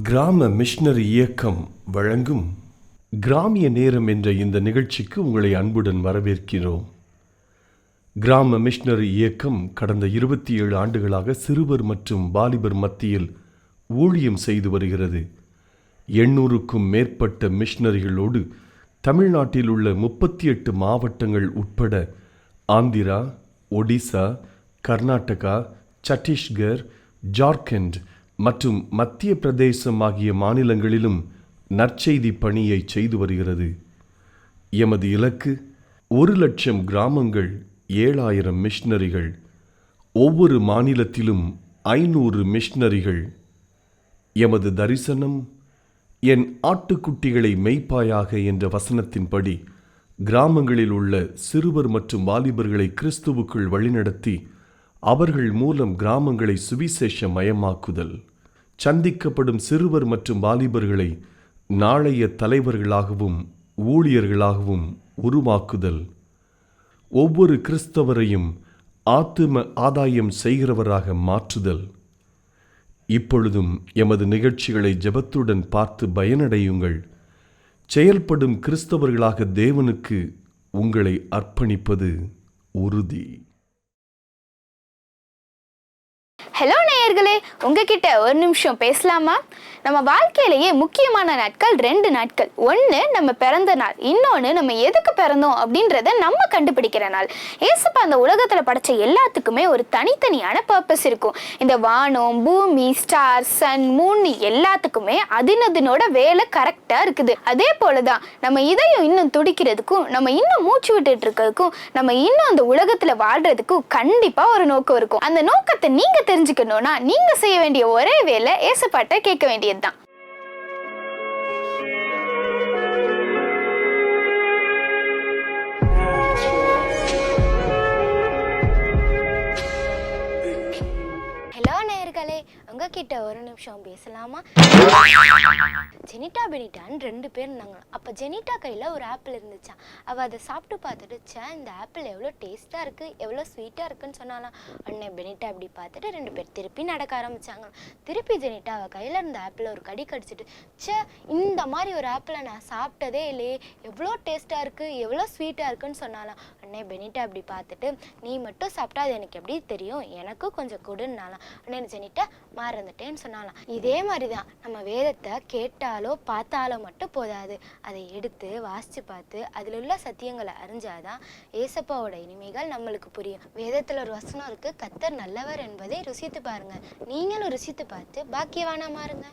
கிராம மிஷனரி இயக்கம் வழங்கும் கிராமிய நேரம் என்ற இந்த நிகழ்ச்சிக்கு உங்களை அன்புடன் வரவேற்கிறோம். கிராம மிஷனரி இயக்கம் கடந்த 27 ஆண்டுகளாக சிறுவர் மற்றும் வாலிபர் மத்தியில் ஊழியம் செய்து வருகிறது. 800க்கும் மேற்பட்ட மிஷனரிகளோடு தமிழ்நாட்டில் உள்ள 38 மாவட்டங்கள் உட்பட ஆந்திரா, ஒடிசா, கர்நாடகா, சத்தீஸ்கர், ஜார்க்கண்ட் மற்றும் மத்திய பிரதேசம் ஆகிய மாநிலங்களிலும் நற்செய்தி பணியை செய்து வருகிறது. எமது இலக்கு 1,00,000 கிராமங்கள், 7,000 மிஷனரிகள், ஒவ்வொரு மாநிலத்திலும் 500 மிஷனரிகள். எமது தரிசனம் என் ஆட்டுக்குட்டிகளை மேய்ப்பாயாக என்ற வசனத்தின்படி கிராமங்களில் உள்ள சிறுவர் மற்றும் வாலிபர்களை கிறிஸ்துவுக்குள் வழிநடத்தி அவர்கள் மூலம் கிராமங்களை சுவிசேஷ மயமாக்குதல், சந்திக்கப்படும் சிறுவர் மற்றும் வாலிபர்களை நாளைய தலைவர்களாகவும் ஊழியர்களாகவும் உருவாக்குதல், ஒவ்வொரு கிறிஸ்தவரையும் ஆத்தும ஆதாயம் செய்கிறவராக மாற்றுதல். இப்பொழுதும் எமது நிகழ்ச்சிகளை ஜெபத்துடன் பார்த்து பயனடையுங்கள். செயல்படும் கிறிஸ்தவர்களாக தேவனுக்கு உங்களை அர்ப்பணிப்பது உறுதி. ஹலோ நேயர்களே, உங்ககிட்ட ஒரு நிமிஷம் பேசலாமா? நம்ம வாழ்க்கையிலேயே முக்கியமான நாட்கள் 2 நாட்கள். ஒன்று நம்ம பிறந்த நாள், இன்னொன்று நம்ம எதுக்கு பிறந்தோம் அப்படின்றத நம்ம கண்டுபிடிக்கிற நாள். ஏசப்பா அந்த உலகத்தில் படைச்ச எல்லாத்துக்குமே ஒரு தனித்தனியான பர்பஸ் இருக்கும். இந்த வானம், பூமி, ஸ்டார், சன், மூன் எல்லாத்துக்குமே அதனோட வேலை கரெக்டாக இருக்குது. அதே போல தான் நம்ம இதயம் இன்னும் துடிக்கிறதுக்கும், நம்ம இன்னும் மூச்சு விட்டுட்டு இருக்கிறதுக்கும், நம்ம இன்னும் அந்த உலகத்தில் வாழ்றதுக்கும் கண்டிப்பாக ஒரு நோக்கம் இருக்கும். அந்த நோக்கத்தை நீங்கள் தெரிஞ்சுக்கணும்னா நீங்க செய்ய வேண்டிய ஒரே வேலை ஏசப்பாட்ட கேட்க வேண்டியதுதான். ஹலோ நேயர்களே, உங்ககிட்ட ஒரு நிமிஷம் பேசலாமா? ஜெனிட்டா பெனிட்டான்னு 2 பேர் இருந்தாங்க. அப்போ ஜெனிட்டா கையில் ஒரு ஆப்பிள் இருந்துச்சா. அவள் அதை சாப்பிட்டு பார்த்துட்டு, இந்த ஆப்பிள் எவ்வளோ டேஸ்ட்டாக இருக்குது, எவ்வளோ ஸ்வீட்டாக இருக்குன்னு சொன்னாலாம். உடனே பெனிட்டா இப்படி பார்த்துட்டு 2 பேர் திருப்பி நடக்க ஆரம்பித்தாங்க. திருப்பி ஜெனிட்டா அவள் கையில் இருந்த ஆப்பிளை ஒரு கடி கடிச்சிட்டு, இந்த மாதிரி ஒரு ஆப்பிளை நான் சாப்பிட்டதே இல்லையே, எவ்வளோ டேஸ்ட்டாக இருக்குது, எவ்வளோ ஸ்வீட்டாக இருக்குன்னு சொன்னாலாம். உடனே பெனிட்டா இப்படி பார்த்துட்டு, நீ மட்டும் சாப்பிட்டா அது எனக்கு எப்படி தெரியும், எனக்கும் கொஞ்சம் கொடுன்னாலாம். உடனே ஜெனிட்டா மறந்துட்டேன்னு சொன்னாலாம். இதே மாதிரி தான் நம்ம வேதத்தை கேட்டாலோ பார்த்தாலோ மட்டும் போதாது, அதை எடுத்து வாசித்து பார்த்து அதில் உள்ள சத்தியங்களை அறிஞ்சாதான் ஏசப்பாவோட இனிமைகள் நம்மளுக்கு புரியும். வேதத்தில் ஒரு வசனம் இருக்கு, கர்த்தர் நல்லவர் என்பதை ருசித்து பாருங்க. நீங்களும் ருசித்து பார்த்து பாக்கியவானா மாறுங்க.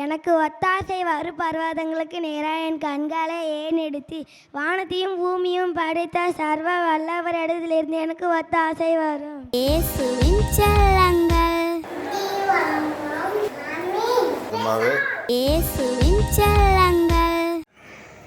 எனக்கு ஒத்தாசை வரு பர்வதங்களுக்கு நேராக என் கண்களை ஏறெடுத்து வானத்தையும் பூமியும் படைத்த சர்வ வல்லவரிடத்திலிருந்து எனக்கு ஒத்தாசை வரும். இயேசுவின் செல்லங்கள், இயேசுவின் செல்லங்கள்.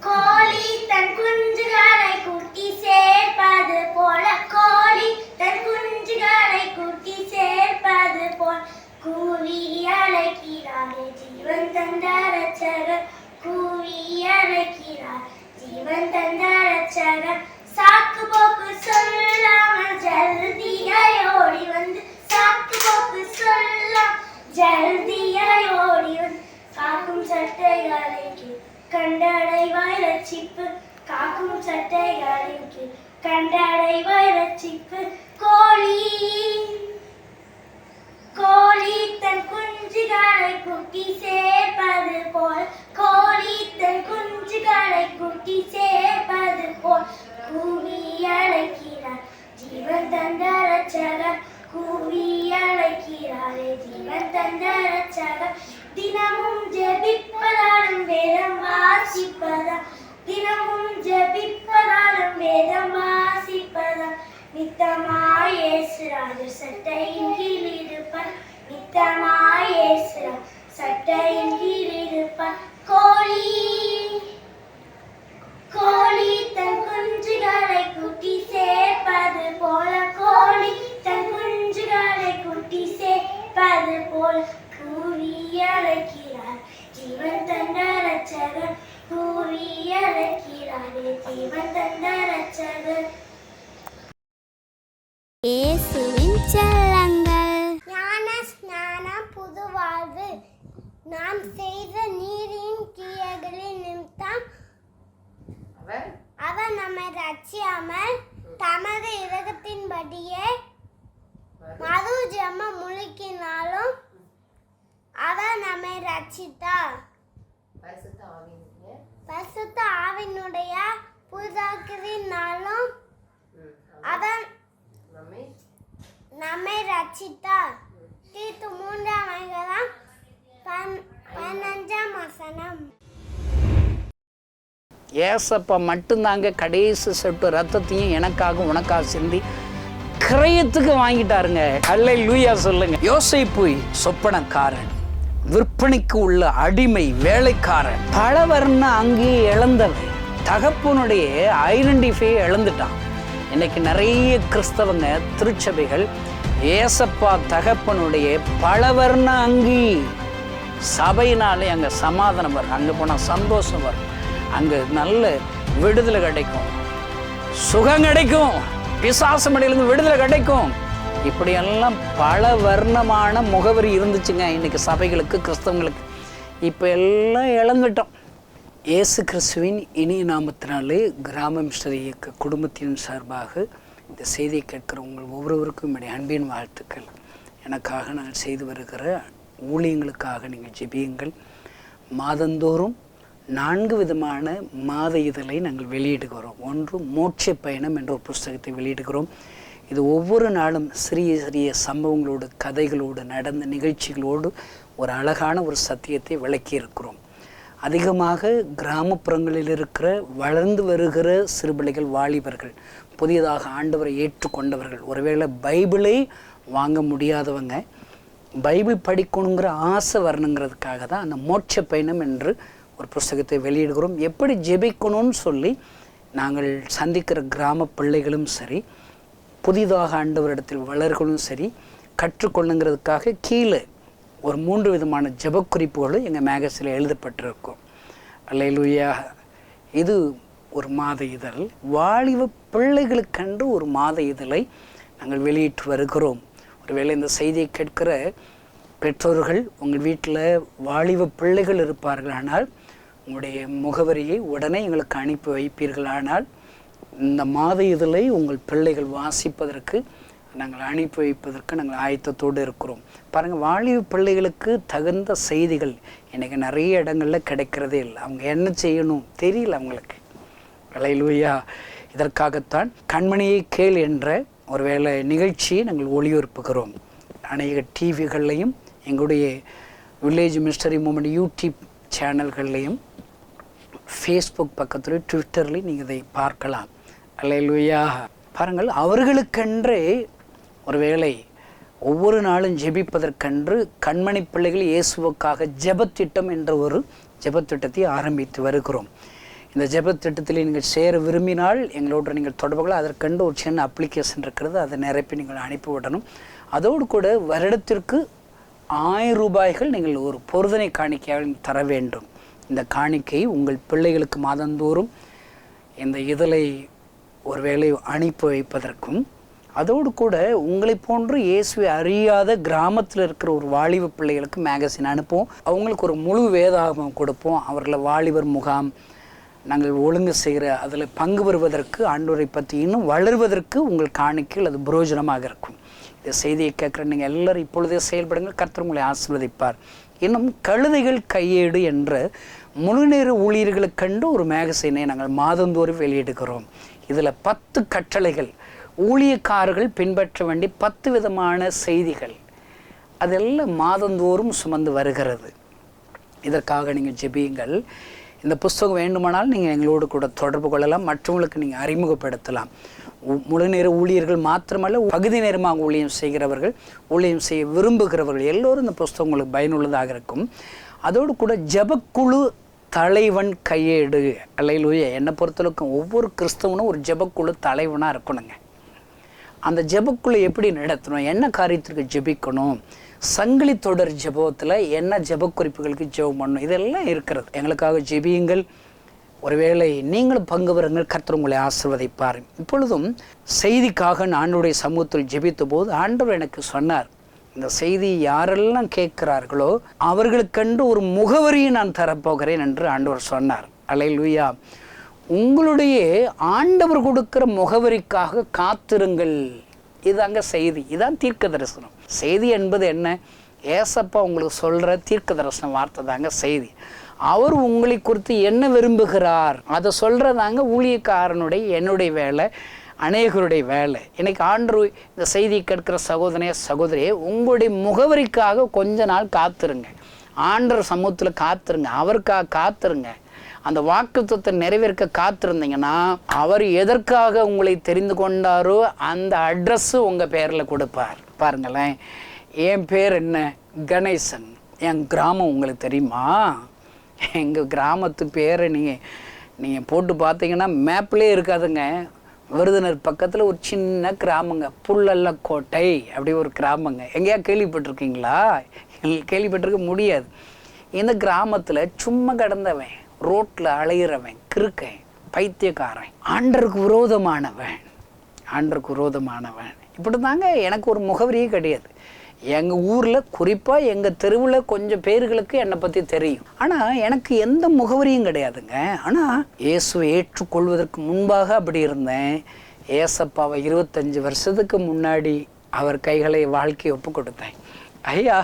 கோழி தன் குஞ்சுகளை கூட்டி சேர்ப்பது போல, கோழி தன் குஞ்சுகளை கூட்டி சேர்ப்பது போல் கூவி அழைக்கிறாரே ஜீவன் தந்த ரட்சகர், கூவி அழைக்கிறார் ஜீவன் தந்த ரட்சகர். சாக்கு போக்கு சொல்லாமல் ஜல்தியாய் ஓடி வந்து, சாக்கு போக்கு சொல்லாம் ஜல்தியாய் ஓடி வந்து, காக்கும் சட்டைகளுக்கு கண்டடைவாய் ரட்சிப்பு, காக்கும் சட்டைகளுக்கு கண்டடைவாய் ரட்சிப்பு. கோழி கோழி தன் குஞ்சுகளை குட்டி சேர்ப்பது போல், கோழி தன் குஞ்சுகளை குட்டி சேர்ப்பது போல் கூவி அழைக்கிறார் ஜீவன் தந்த ரட்சகர், கூவி அழைக்கிறாரே ஜீவன் தந்த ரட்சகர். தினமும் ஜெபிப்பதாலும் வேதம் வாசிப்பதா, தினமும் ஜெபிப்பதாலும் வேதம் வாசிப்பதா, நித்தமாய் இயேசு ராஜர் சட்டையின் கீழ் இருப்பார், நித்தமாய் இயேசு சட்டையின் கீழ் இருப்பார். கோழி கோழி தன் குஞ்சுகளை கூட்டி சேர்ப்பது போல, கோழி தன் குஞ்சுகளை கூட்டி சேர்ப்பது போல கூவி அழைக்கிறார் ஜீவன் தந்த ரட்சகர், கூவி அழைக்கிறாரே ஜீவன் தந்த ரட்சகர். இயேசுவின் செல்லங்கள். நாம் செய்த நீரின் கிரியைகளின் நிமித்தம் அவர் நம்மை ரட்சியாமல் தமது இரக்கத்தின்படியே மறு ஜென்மம் முழுக்கினாலும் அவர் நம்மை ரட்சித்தார். பரிசுத்த ஆவியினுடைய புதிதாக்குதலினாலும் அவர் நம்மை ரட்சித்தார். தீத்து 3:15 ஏசப்பா மட்டும்தாங்க கடைசி சொட்டு ரத்தத்தையும் எனக்காக உனக்காக சிந்தி கிரயத்துக்கு வாங்கிட்டாருங்க. அல்லேலூயா சொல்லுங்க. யோசேப்பு சொப்பனக்காரன், விற்பனைக்கு உள்ள அடிமை, வேலைக்காரன், பலவர்ண அங்கேயே இழந்தவன், தகப்பனுடைய ஐடென்டிஃபை இழந்துட்டான். இன்னைக்கு நிறைய கிறிஸ்தவங்க திருச்சபைகள் ஏசப்பா தகப்பனுடைய பலவர்ண அங்கி சபையினாலே அங்கே சமாதானம் வரும், அங்கே போனால் சந்தோஷம் வரும், அங்கே நல்ல விடுதலை கிடைக்கும், சுகம் கிடைக்கும், பிசாசமடையிலிருந்து விடுதலை கிடைக்கும். இப்படியெல்லாம் பல வர்ணமான முகவரி இருந்துச்சுங்க இன்னைக்கு சபைகளுக்கு, கிறிஸ்தவங்களுக்கு. இப்போ எல்லாம் இழந்துட்டோம். இயேசு கிறிஸ்துவின் இனிய நாமத்தினாலே கிராம மிஷனரி இயக்க குடும்பத்தின் சார்பாக இந்த செய்தியை கேட்கிற உங்கள் ஒவ்வொருவருக்கும் என்னுடைய அன்பின் வாழ்த்துக்கள். எனக்காக நான் செய்து வருகிற ஊழியங்களுக்காக நீங்கள் ஜெபியுங்கள். மாதந்தோறும் 4 விதமான மாத இதழை நாங்கள் வெளியிடுகிறோம். ஒன்று மோட்ச பயணம் என்ற ஒரு புஸ்தகத்தை வெளியிடுகிறோம். இது ஒவ்வொரு நாளும் சிறிய சிறிய சம்பவங்களோடு, கதைகளோடு, நடந்த நிகழ்ச்சிகளோடு ஒரு அழகான ஒரு சத்தியத்தை விளக்கி இருக்கிறோம். அதிகமாக கிராமப்புறங்களில் இருக்கிற வளர்ந்து வருகிற சிறுபிள்ளைகள், வாலிபர்கள், புதியதாக ஆண்டவரை ஏற்றுக்கொண்டவர்கள், ஒருவேளை பைபிளை வாங்க முடியாதவங்க பைபிள் படிக்கணுங்கிற ஆசை வரணுங்கிறதுக்காக தான் அந்த மோட்ச பயணம் என்று ஒரு புஸ்தகத்தை வெளியிடுகிறோம். எப்படி ஜெபிக்கணும்னு சொல்லி நாங்கள் சந்திக்கிற கிராம பிள்ளைகளும் சரி, புதிதாக ஆண்டவரிடத்தில் வளர்களும் சரி, கற்றுக்கொள்ளுங்கிறதுக்காக கீழே ஒரு 3 விதமான ஜெபக்குறிப்புகளும் எங்கள் மேகசினில் எழுதப்பட்டிருக்கும். அல்லேலூயா. இது ஒரு மாத இதழ். வாலிப பிள்ளைகளுக்கென்று ஒரு மாத இதழை நாங்கள் வெளியிட்டு வருகிறோம். ஒருவேளை இந்த செய்தியை கேட்கிற பெற்றோர்கள் உங்கள் வீட்டில் வாலிப பிள்ளைகள் இருப்பார்கள், ஆனால் உங்களுடைய முகவரியை உடனே எங்களுக்கு அனுப்பி வைப்பீர்களானால் இந்த மாத இதழை உங்கள் பிள்ளைகள் வாசிப்பதற்கு நாங்கள் அனுப்பி வைப்பதற்கு நாங்கள் ஆயத்தத்தோடு இருக்கிறோம். பாருங்கள், வாலிப பிள்ளைகளுக்கு தகுந்த செய்திகள் இன்றைக்கி நிறைய இடங்களில் கிடைக்கிறதே இல்லை. அவங்க என்ன செய்யணும் தெரியல அவங்களுக்கு. அல்லேலூயா. இதற்காகத்தான் கண்மணியை கேள் என்ற ஒரு வேளை நிகழ்ச்சியை நாங்கள் ஒளிபரப்புகிறோம். அநேக டிவிகள்லையும், எங்களுடைய வில்லேஜ் மிஸ்டரி மூமெண்ட் யூடியூப் சேனல்கள்லையும், ஃபேஸ்புக் பக்கத்துலேயும், ட்விட்டர்லேயும் நீங்கள் இதை பார்க்கலாம். அல்லேலூயா. பாருங்கள், அவர்களுக்கென்றே ஒரு வேளை ஒவ்வொரு நாளும் ஜெபிப்பதற்கென்று கண்மணி பிள்ளைகள் இயேசுவுக்காக ஜெபத்திட்டம் என்ற ஒரு ஜெபத்திட்டத்தை ஆரம்பித்து வருகிறோம். இந்த ஜெபத்திட்டத்தில் நீங்கள் சேர விரும்பினால் எங்களோட நீங்கள் தொடர்புகள், அதற்கென்று ஒரு சின்ன அப்ளிகேஷன் இருக்கிறது, அதை நிரப்பி நீங்கள் அனுப்பிவிடணும். அதோடு கூட வருடத்திற்கு 1000 ரூபாய்கள் நீங்கள் ஒரு பொருதனை காணிக்கையாக தர வேண்டும். இந்த காணிக்கை உங்கள் பிள்ளைகளுக்கு மாதந்தோறும் இந்த இதழை ஒருவேளை அனுப்பி வைப்பதற்கும், அதோடு கூட உங்களை போன்று இயேசுவை அறியாத கிராமத்தில் இருக்கிற ஒரு வாலிப பிள்ளைகளுக்கு மேகசின் அனுப்புவோம். அவங்களுக்கு ஒரு முழு வேதாகமம் கொடுப்போம். அவர்களை வாலிபர் முகாம் நாங்கள் ஒழுங்கு செய்கிற அதில் பங்கு பெறுவதற்கு, ஆண்டவரை பற்றி இன்னும் வளர்வதற்கு உங்கள் காணிக்கையில் அது பிரயோஜனமாக இருக்கும். இந்த செய்தியை கேட்குற நீங்கள் எல்லோரும் இப்பொழுதே செயல்படுங்கள். கர்த்தர் உங்களை ஆசீர்வதிப்பார். இன்னும் கழுதைகள் கையேடு என்ற முழுநேர ஊழியர்களுக்கென்று ஒரு மேகசினை நாங்கள் மாதந்தோறும் வெளியிடுகிறோம். இதில் 10 கட்டளைகள், ஊழியக்காரர்கள் பின்பற்ற வேண்டிய 10 விதமான செய்திகள், அதெல்லாம் மாதந்தோறும் சுமந்து வருகிறது. இதற்காக நீங்கள் ஜெபியுங்கள். இந்த புஸ்தகம் வேண்டுமானால் நீங்கள் எங்களோடு கூட தொடர்பு கொள்ளலாம், மற்றவங்களுக்கு நீங்கள் அறிமுகப்படுத்தலாம். முழுநேர ஊழியர்கள் மாத்திரமல்ல, பகுதி நேரமாக ஊழியம் செய்கிறவர்கள், ஊழியம் செய்ய விரும்புகிறவர்கள் எல்லோரும் இந்த புஸ்தகம் உங்களுக்கு பயனுள்ளதாக இருக்கும். அதோடு கூட ஜெபக்குழு தலைவன் கையேடு. அல்லேலூயா. என்னை பொறுத்தளவுக்கு ஒவ்வொரு கிறிஸ்தவனும் ஒரு ஜெபக்குழு தலைவனாக இருக்கணுங்க. அந்த ஜெபக்குழு எப்படி நடத்தணும், என்ன காரியத்திற்கு ஜெபிக்கணும், சங்கிலி தொடர் ஜெபத்தில் என்ன ஜெபக்குறிப்புகளுக்கு ஜெபம் பண்ணணும், இதெல்லாம் இருக்கிறது. எங்களுக்காக ஜெபியுங்கள். ஒருவேளை நீங்களும் பங்கு பெறுங்கள். கர்த்தர் உங்களை ஆசீர்வதிப்பார். இப்பொழுதும் செய்திக்காக நான் ஆண்டவருடைய சமூகத்தில் ஜெபித்த போது ஆண்டவர் எனக்கு சொன்னார், இந்த செய்தி யாரெல்லாம் கேட்கிறார்களோ அவர்களுக்கென்று ஒரு முகவரியை நான் தரப்போகிறேன் என்று ஆண்டவர் சொன்னார். அல்லேலூயா. உங்களுடைய ஆண்டவர் கொடுக்கிற முகவரிக்காக காத்திருங்கள். இதுதாங்க செய்தி. இதான் தீர்க்க தரிசனம். செய்தி என்பது என்ன? ஏசப்பா உங்களுக்கு சொல்கிற தீர்க்க தரிசன வார்த்தை தாங்க செய்தி. அவர் உங்களை குறித்து என்ன விரும்புகிறார் அதை சொல்கிறதாங்க ஊழியக்காரனுடைய என்னுடைய வேலை, அநேகருடைய வேலை. இன்னைக்கு ஆண்டவர் இந்த செய்தியை கேட்கிற சகோதரியே உங்களுடைய முகவரிக்காக கொஞ்ச நாள் காத்துருங்க. ஆண்டவர் சமூகத்தில் காத்துருங்க. அவருக்காக காத்துருங்க. அந்த வாக்குத்தத்தை நிறைவேற்க காத்திருந்தீங்கன்னா அவர் எதற்காக உங்களை தெரிந்து கொண்டாரோ அந்த அட்ரஸ்ஸு உங்கள் பேரில் கொடுப்பார். பாருங்களேன், என் பேர் என்ன? கணேசன். என் கிராமம் உங்களுக்கு தெரியுமா? எங்கள் கிராமத்து பேரை நீங்கள் போட்டு பார்த்தீங்கன்னா மேப்லேயே இருக்காதுங்க. விருதுநர் பக்கத்தில் ஒரு சின்ன கிராமங்க, புல்லல்லக்கோட்டை அப்படி ஒரு கிராமங்க. எங்கேயா கேள்விப்பட்டிருக்கீங்களா? கேள்விப்பட்டிருக்க முடியாது. இந்த கிராமத்தில் சும்மா கிடந்தவன், ரோட்டில் அலையிறவன், கிறுக்கன், பைத்தியக்காரன், ஆண்டருக்கு விரோதமானவன் இப்படி தாங்க. எனக்கு ஒரு முகவரியே கிடையாது. எங்கள் ஊரில் குறிப்பாக எங்கள் தெருவில் கொஞ்சம் பேர்களுக்கு என்னை பற்றி தெரியும். ஆனால் எனக்கு எந்த முகவரியும் கிடையாதுங்க. ஆனால் இயேசுவை ஏற்றுக்கொள்வதற்கு முன்பாக அப்படி இருந்தேன். ஏசப்பாவை 25 வருஷத்துக்கு முன்னாடி அவர் கைகளை வாழ்க்கையை ஒப்பு கொடுத்தேன். ஐயா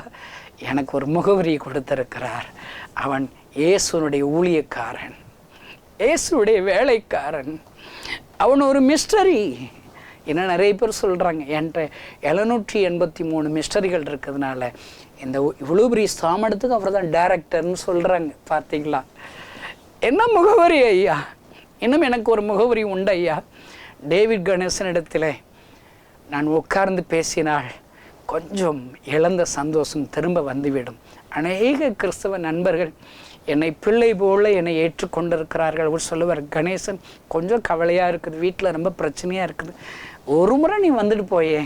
எனக்கு ஒரு முகவரியை கொடுத்திருக்கிறார். அவன் இயேசுனுடைய ஊழியக்காரன், இயேசுடைய வேலைக்காரன். அவன் ஒரு மிஸ்டரி. என்ன நிறைய பேர் சொல்கிறாங்க, என்கிட்ட 783 மிஸ்டரிகள் இருக்கிறதுனால இந்த இவ்வளோ பெரிய ஸ்தாமனத்துக்கு அவர் தான் டைரக்டர்னு சொல்கிறாங்க. பார்த்தீங்களா? என்ன முகவரி ஐயா? இன்னும் எனக்கு ஒரு முகவரி உண்டு ஐயா. டேவிட் கணேசன் இடத்துல நான் உட்கார்ந்து பேசினால் கொஞ்சம் இழந்த சந்தோஷம் திரும்ப வந்துவிடும். அநேக கிறிஸ்தவ நண்பர்கள் என்னை பிள்ளை போல என்னை ஏற்றுக்கொண்டிருக்கிறார்கள். அவர் சொல்லுவார், கணேசன் கொஞ்சம் கவலையாக இருக்குது, வீட்டில் ரொம்ப பிரச்சனையாக இருக்குது, ஒரு முறை நீ வந்துட்டு போயே.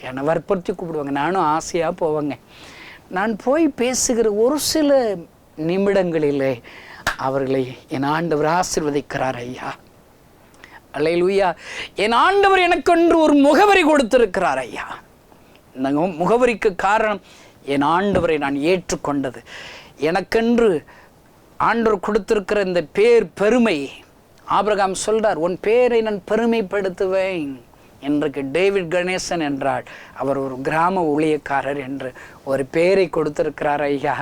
என்னை வற்புறுத்தி கூப்பிடுவாங்க. நானும் ஆசையாக போவேங்க. நான் போய் பேசுகிற ஒரு சில நிமிடங்களிலே அவர்களை என் ஆண்டவர் ஆசீர்வதிக்கிறார் ஐயா. அல்லேலூயா. என் ஆண்டவர் எனக்கென்று ஒரு முகவரி கொடுத்திருக்கிறார் ஐயா. இந்த முகவரிக்கு காரணம் என் ஆண்டவரை நான் ஏற்றுக்கொண்டது. எனக்கென்று ஆண்டவர் கொடுத்திருக்கிற இந்த பேர் பெருமை. ஆபிரகாம் சொல்றார், உன் பேரை நான் பெருமைப்படுத்துவேன். இன்றைக்கு டேவிட் கணேசன் என்றால் அவர் ஒரு கிராம ஊழியக்காரர் என்று ஒரு பேரை கொடுத்திருக்கிறார் ஐயா.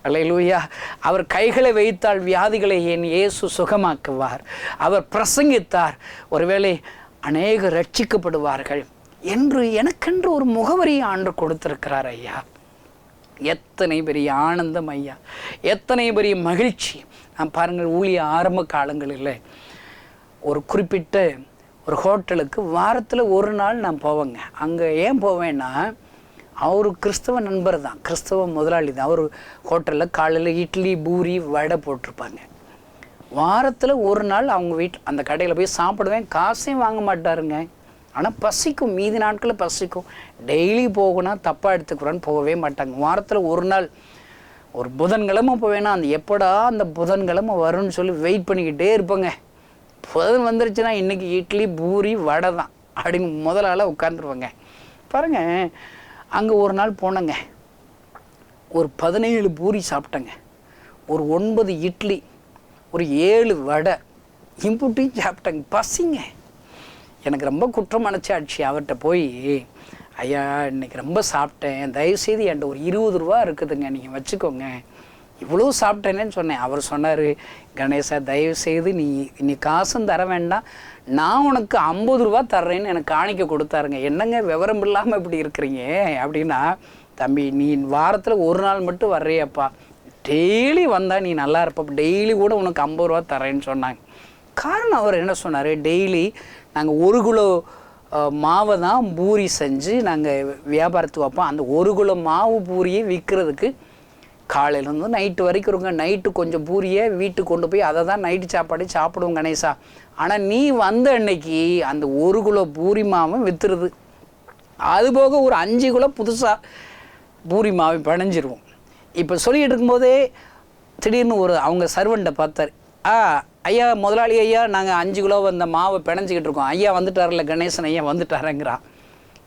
அல்லேலூயா. அவர் கைகளை வைத்தால் வியாதிகளை என் இயேசு சுகமாக்குவார். அவர் பிரசங்கித்தார், ஒருவேளை அநேக ரட்சிக்கப்படுவார்கள் என்று எனக்கென்று ஒரு முகவரியை ஆண்டு கொடுத்திருக்கிறார் ஐயா. எத்தனை பெரிய ஆனந்தம் ஐயா, எத்தனை பெரிய மகிழ்ச்சி. நான் பாருங்கள், ஊழிய ஆரம்ப காலங்களில் ஒரு குறிப்பிட்ட ஒரு ஹோட்டலுக்கு வாரத்தில் ஒரு நாள் நான் போவேங்க. அங்கே ஏன் போவேன்னா, அவர் கிறிஸ்தவ நண்பர் தான், கிறிஸ்தவ முதலாளி தான். அவர் ஹோட்டலில் காலையில் இட்லி பூரி வடை போட்டிருப்பாங்க. வாரத்தில் ஒரு நாள் அவங்க அந்த கடையில் போய் சாப்பிடுவேன். காசையும் வாங்க மாட்டாருங்க. ஆனால் பசிக்கும், மீதி நாட்களில் பசிக்கும். டெய்லி போகணும் தப்பாக எடுத்துக்கிறோன்னு போகவே மாட்டாங்க. வாரத்தில் ஒரு நாள், ஒரு புதன்கிழமை போவேன்னா அந்த எப்படா அந்த புதன்கிழமை வரும்னு சொல்லி வெயிட் பண்ணிக்கிட்டே இருப்பேங்க. புதன் வந்துருச்சுன்னா இன்றைக்கி இட்லி பூரி வடை தான் அப்படின்னு முதலால் உட்காந்துருவாங்க. பாருங்கள், அங்கே ஒரு நாள் போனேங்க, ஒரு 17 பூரி சாப்பிட்டேங்க, ஒரு 9 இட்லி, ஒரு 7 வடை, இம்புட்டியும் சாப்பிட்டேங்க. பசிங்க. எனக்கு ரொம்ப குற்றம் மனச்சாட்சி. அவர்கிட்ட போய், ஐயா இன்றைக்கி ரொம்ப சாப்பிட்டேன், தயவுசெய்து என்கிட்ட ஒரு 20 ரூபா இருக்குதுங்க, நீங்கள் வச்சுக்கோங்க, இவ்வளோ சாப்பிட்டேனேன்னு சொன்னேன். அவர் சொன்னார், கணேசா தயவுசெய்து நீ காசும் தர வேண்டாம், நான் உனக்கு 50 ரூபா தர்றேன்னு எனக்கு காணிக்க கொடுத்தாருங்க. என்னங்க விவரம் இல்லாமல் இப்படி இருக்கிறீங்க அப்படின்னா, தம்பி நீ வாரத்தில் ஒரு நாள் மட்டும் வர்றியப்பா, டெய்லி வந்தால் நீ நல்லா இருப்ப, டெய்லி கூட உனக்கு 50 ரூபா தரேன்னு சொன்னாங்க. காரணம் அவர் என்ன சொன்னார், டெய்லி நாங்கள் 1 கிலோ மாவை தான் பூரி செஞ்சு நாங்கள் வியாபாரத்துக்கு வைப்போம். அந்த 1 கிலோ மாவு பூரியை விற்கிறதுக்கு காலையிலேருந்து நைட்டு வரைக்கும் இருங்க. நைட்டு கொஞ்சம் பூரியை வீட்டுக்கு கொண்டு போய் அதை தான் நைட்டு சாப்பாடு சாப்பிடுவோம் கணேசா. ஆனால் நீ வந்த அன்னைக்கு அந்த 1 கிலோ பூரி மாவும் விற்றுருது. அதுபோக ஒரு 5 கிலோ புதுசாக பூரி மாவை பிணைஞ்சிருவோம். இப்போ சொல்லிகிட்டு இருக்கும்போதே திடீர்னு அவங்க சர்வெண்ட்டை பார்த்தார். ஐயா முதலாளி ஐயா, நாங்கள் 5 கிலோ அந்த மாவை பிணைஞ்சிக்கிட்டு இருக்கோம், ஐயா வந்துட்டார்ல, கணேசன் ஐயா வந்துட்டாரங்கிறான்.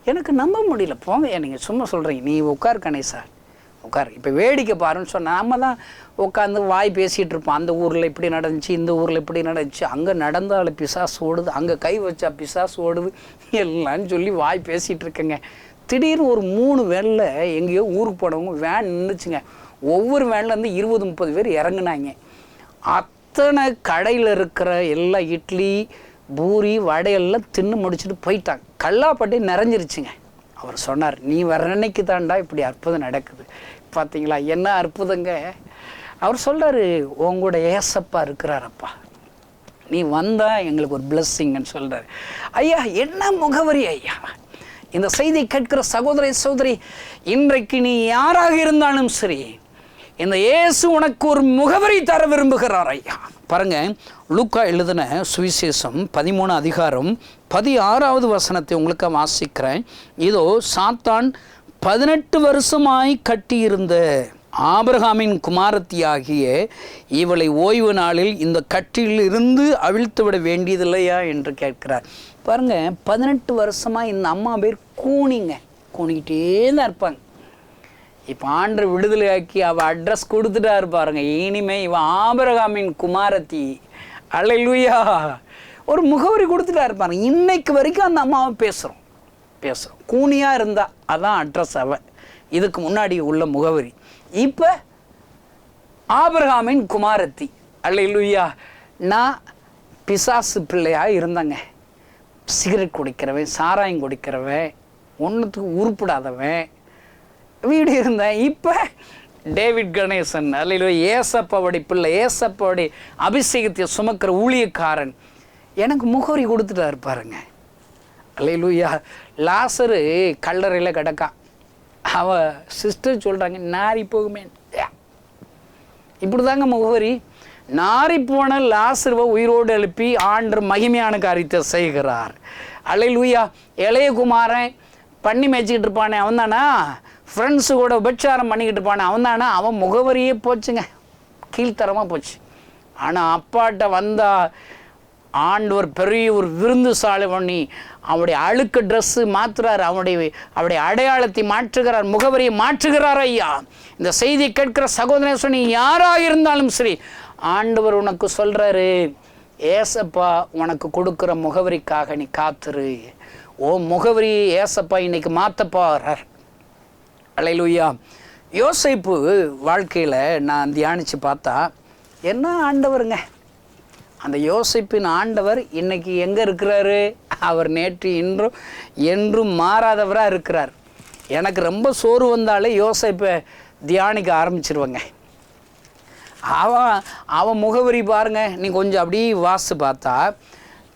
எனக்கு நம்ப முடியல. போங்க, நீங்கள் சும்மா சொல்கிறீங்க. நீ உட்கார் கணேசா, உட்கார். இப்போ வேடிக்கை பாருன்னு சொன்னால் நம்ம தான் உட்காந்து வாய் பேசிகிட்டு இருப்போம். அந்த ஊரில் இப்படி நடந்துச்சு, இந்த ஊரில் இப்படி நடந்துச்சு, அங்கே நடந்தாலும் பிசாசு ஓடுது, அங்கே கை வச்சா பிசாசு ஓடுது எல்லாம் சொல்லி வாய் பேசிகிட்டு இருக்கேங்க. திடீர்னு ஒரு 3 வேனில் எங்கேயோ ஊருக்கு போனவங்க வேன் நின்றுச்சுங்க. ஒவ்வொரு வேன்லேருந்து 20-30 பேர் இறங்குனாங்க. அத்தனை கடையில் இருக்கிற எல்லா இட்லி பூரி வடையெல்லாம் தின்னு முடிச்சுட்டு போயிட்டாங்க. கல்லாப்பட்டி நிறைஞ்சிருச்சுங்க. அவர் சொன்னார், நீ வர அன்னைக்கு தாண்டா இப்படி அற்புதம் நடக்குது. பார்த்தீங்களா என்ன அற்புதங்க. அவர் சொல்கிறாரு, உங்களோட ஏசப்பா இருக்கிறாரப்பா, நீ வந்தால் எங்களுக்கு ஒரு பிளஸ்ஸிங்கன்னு சொல்கிறார். ஐயா என்ன முகவரி ஐயா, இந்த செய்தி கேட்கிற சகோதரி சகோதரி, இன்றைக்கு நீ யாராக இருந்தாலும் சரி, இந்த இயேசு உனக்கு ஒரு முகவரி தர விரும்புகிறார் ஐயா. பாருங்க, லூக்கா எழுதின சுவிசேஷம் 13 அதிகாரம் 16வது வசனத்தை உங்களுக்கு வாசிக்கிறேன். இதோ சாத்தான் 18 வருஷமாய் கட்டியிருந்த ஆபிரகாமின் குமாரத்தியாகிய இவளை ஓய்வு நாளில் இந்த கட்டில் இருந்து அவிழ்த்து விட வேண்டியதில்லையா என்று கேட்கிறார். பாருங்க, 18 வருஷமாக இந்த அம்மா பேர் கூணிக்கிட்டே தான் இருப்பாங்க. இப்போ ஆண்டு விடுதலையாக்கி அவள் அட்ரஸ் கொடுத்துட்டாரு பாருங்க. இனிமே இவன் ஆபிரகாமின் குமாரத்தி, அல்லேலூயா, ஒரு முகவரி கொடுத்துட்டாரு பாருங்க. இன்னைக்கு வரைக்கும் அந்த அம்மாவை பேசுகிறோம். கூனியாக இருந்தா அதான் அட்ரஸ். அவன் இதுக்கு முன்னாடி உள்ள முகவரி. இப்போ ஆபிரகாமின் குமாரத்தி, அல்லேலூயா. நான் பிசாசு பிள்ளையாக இருந்தேங்க. சிகரெட் குடிக்கிறவன், சாராயம் குடிக்கிறவன், ஒன்றுத்துக்கு உருப்படாதவன் வீடு இருந்தேன். இப்போ டேவிட் கணேசன், அல்லேலூயா, ஏசப்பாவுடைய பிள்ளை, ஏசப்பாவுடைய அபிஷேகத்தை சுமக்கிற ஊழியக்காரன் எனக்கு முகவரி கொடுத்துட்டாரு பாருங்க. அல்லேலூயா. லாசரு கல்லறையில் கிடக்கான். அவ சிஸ்டர் சொல்கிறாங்க, நாரி போகுமே. இப்படி தாங்க முகவரி. நாரி போன லாசருவை உயிரோடு எழுப்பி ஆண்டவர் மகிமையான காரியத்தை செய்கிறார். அல்லேலூயா. இளைய குமாரன் பண்ணி மேய்ச்சிக்கிட்டு இருப்பானே அவன் தானா, ஃப்ரெண்ட்ஸு கூட உபச்சாரம் பண்ணிக்கிட்டு இருப்பானே அவன் தானா, அவன் முகவரியே போச்சுங்க, கீழ்த்தரமாக போச்சு. ஆனால் அப்பாட்ட வந்தால் ஆண்டவர் பெரிய ஒரு விருந்து சாலை பண்ணி அவனுடைய அழுக்கு ட்ரெஸ்ஸு மாற்றுறார், அவனுடைய அடையாளத்தை மாற்றுகிறார், முகவரியை மாற்றுகிறார். ஐயா, இந்த செய்தியை கேட்கிற சகோதரனை சொன்னி யாராக இருந்தாலும் சரி, ஆண்டவர் உனக்கு சொல்கிறாரு, ஏசப்பா உனக்கு கொடுக்குற முகவரிக்காக நீ காத்துரு. ஓ முகவரி ஏசப்பா இன்னைக்கு மாற்ற போகிறார். அல்லேலூயா. யோசேப்பு வாழ்க்கையில் நான் தியானித்து பார்த்தா என்ன ஆண்டவருங்க, அந்த யோசேப்பின் ஆண்டவர் இன்னைக்கு எங்கே இருக்கிறாரு? அவர் நேற்று இன்றும் என்றும் மாறாதவராக இருக்கிறார். எனக்கு ரொம்ப சோறு வந்தாலே யோசேப்பை தியானிக்க ஆரம்பிச்சிருவேங்க. அவன் முகவரி பாருங்க, நீ கொஞ்சம் அப்படியே வாசித்து பார்த்தா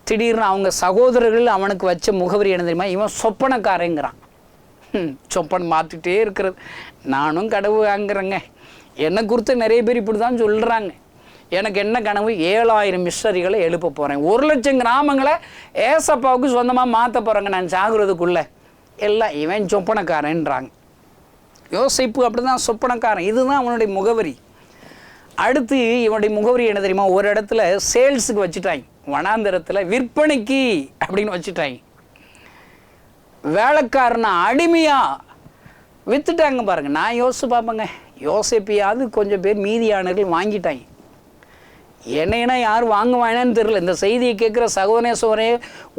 திடீர்னு அவங்க சகோதரர்கள் அவனுக்கு வச்ச முகவரி என்ன தெரியுமா? இவன் சொப்பனக்காரங்கிறான். சொப்பன் மாற்றிக்கிட்டே இருக்கிறது. நானும் கனவு வாங்குறேங்க. என்னை குறித்து நிறைய பேர் இப்படி தான் சொல்கிறாங்க. எனக்கு என்ன கனவு? 7000 மிஷனரிகளை எழுப்ப போகிறேன், 1,00,000 கிராமங்களை ஏசப்பாவுக்கு சொந்தமாக மாற்ற போகிறேங்க நான் சாகுறதுக்குள்ளே. எல்லாம் இவன் சொப்பனக்காரன்றாங்க. யோசிப்பு அப்படி தான் சொப்பனக்காரன். இதுதான் அவனுடைய முகவரி. அடுத்து இவனுடைய முகவரி என்ன தெரியுமா? ஒரு இடத்துல சேல்ஸுக்கு வச்சுட்டாங்க, வனாந்தரத்தில் விற்பனைக்கு அப்படின்னு வச்சுட்டாங்க. வேலைக்காரனை அடிமையாக விற்றுட்டாங்க பாருங்க. நான் யோசிச்சு பார்ப்பேங்க, யோசிப்பையாவது கொஞ்சம் பேர் மீதியானவர்கள் வாங்கிட்டாங்க. என்னைனா யார் வாங்குவானேன்னு தெரியல. இந்த செய்தியை கேட்குற சகோதரேஸ்வரே,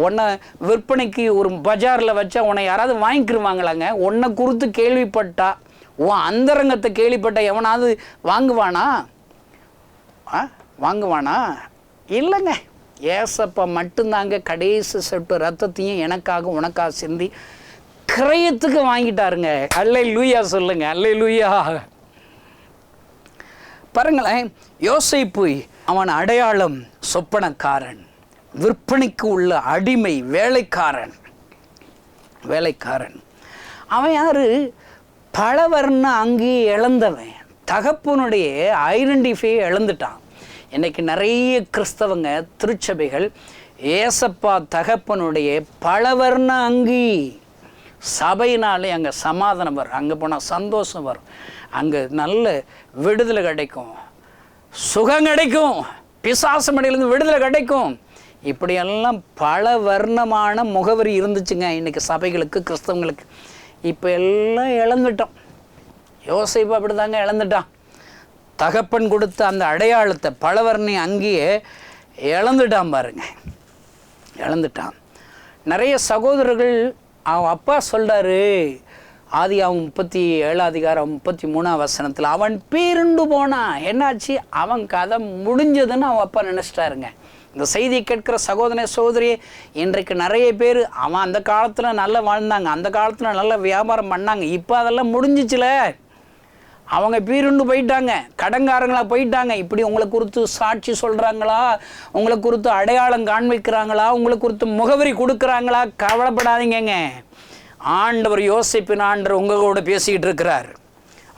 உன்னை விற்பனைக்கு ஒரு பஜாரில் வச்சா உன்னை யாராவது வாங்கிக்கிருவாங்களாங்க? உன்னை குறித்து கேள்விப்பட்டா, உன் அந்தரங்கத்தை கேள்விப்பட்ட எவனாவது வாங்குவானா? இல்லைங்க. ஏசப்பா மட்டும்தாங்க கடைசி சொட்டு ரத்தத்தையும் எனக்காக உனக்காக சிந்தி கிரயத்துக்கு வாங்கிட்டாருங்க. அல்லேலூயா சொல்லுங்க, அல்லேலூயா. பாருங்களேன், யோசேப்பு அவன் அடையாளம் சொப்பனக்காரன், விற்பனைக்கு உள்ள அடிமை, வேலைக்காரன். அவன் யாரு? பலவர்ண அங்கேயே இழந்தவன், தகப்பனுடைய ஐடென்டிஃபையை இழந்துட்டான். இன்றைக்கி நிறைய கிறிஸ்தவங்க திருச்சபைகள் ஏசப்பா தகப்பனுடைய பலவர்ண அங்கி, சபையினாலே அங்கே சமாதானம் வரும், அங்கே போனால் சந்தோஷம் வரும், அங்கே நல்ல விடுதலை கிடைக்கும், சுகம் கிடைக்கும், பிசாசு மடியிலேருந்து விடுதலை கிடைக்கும். இப்படியெல்லாம் பல வர்ணமான முகவரி இருந்துச்சுங்க இன்றைக்கி சபைகளுக்கு, கிறிஸ்தவங்களுக்கு. இப்போ எல்லாம் இழந்துட்டோம். யோசேப்பு அப்படி தாங்க இழந்துட்டான். தகப்பன் கொடுத்த அந்த அடையாளத்தை, பலவர்ணி அங்கேயே இழந்துட்டான் பாருங்க, இழந்துட்டான். நிறைய சகோதரர்கள் அவன் அப்பா சொல்கிறாரு, ஆதியாகமம் 37:33 அவன் பீருண்டு போனான். என்னாச்சு? அவன் கதை முடிஞ்சதுன்னு அவன் அப்பா நினச்சிட்டாருங்க. இந்த செய்தியை கேட்குற சகோதர சகோதரி, இன்றைக்கு நிறைய பேர் அவன் அந்த காலத்தில் நல்லா வாழ்ந்தாங்க, அந்த காலத்தில் நல்லா வியாபாரம் பண்ணாங்க, இப்போ அதெல்லாம் முடிஞ்சிச்சுல, அவங்க பீருண்டு போயிட்டாங்க, கடங்காரங்களாக போயிட்டாங்க. இப்படி உங்களை குறித்து சாட்சி சொல்கிறாங்களா, உங்களை குறித்து அடையாளம் காண்பிக்கிறாங்களா, உங்களை குறித்து முகவரி கொடுக்குறாங்களா? கவலைப்படாதீங்கங்க. ஆண்டவர், யோசேப்பின் ஆண்டவர் உங்கள் கூட பேசிக்கிட்டு இருக்கிறார்.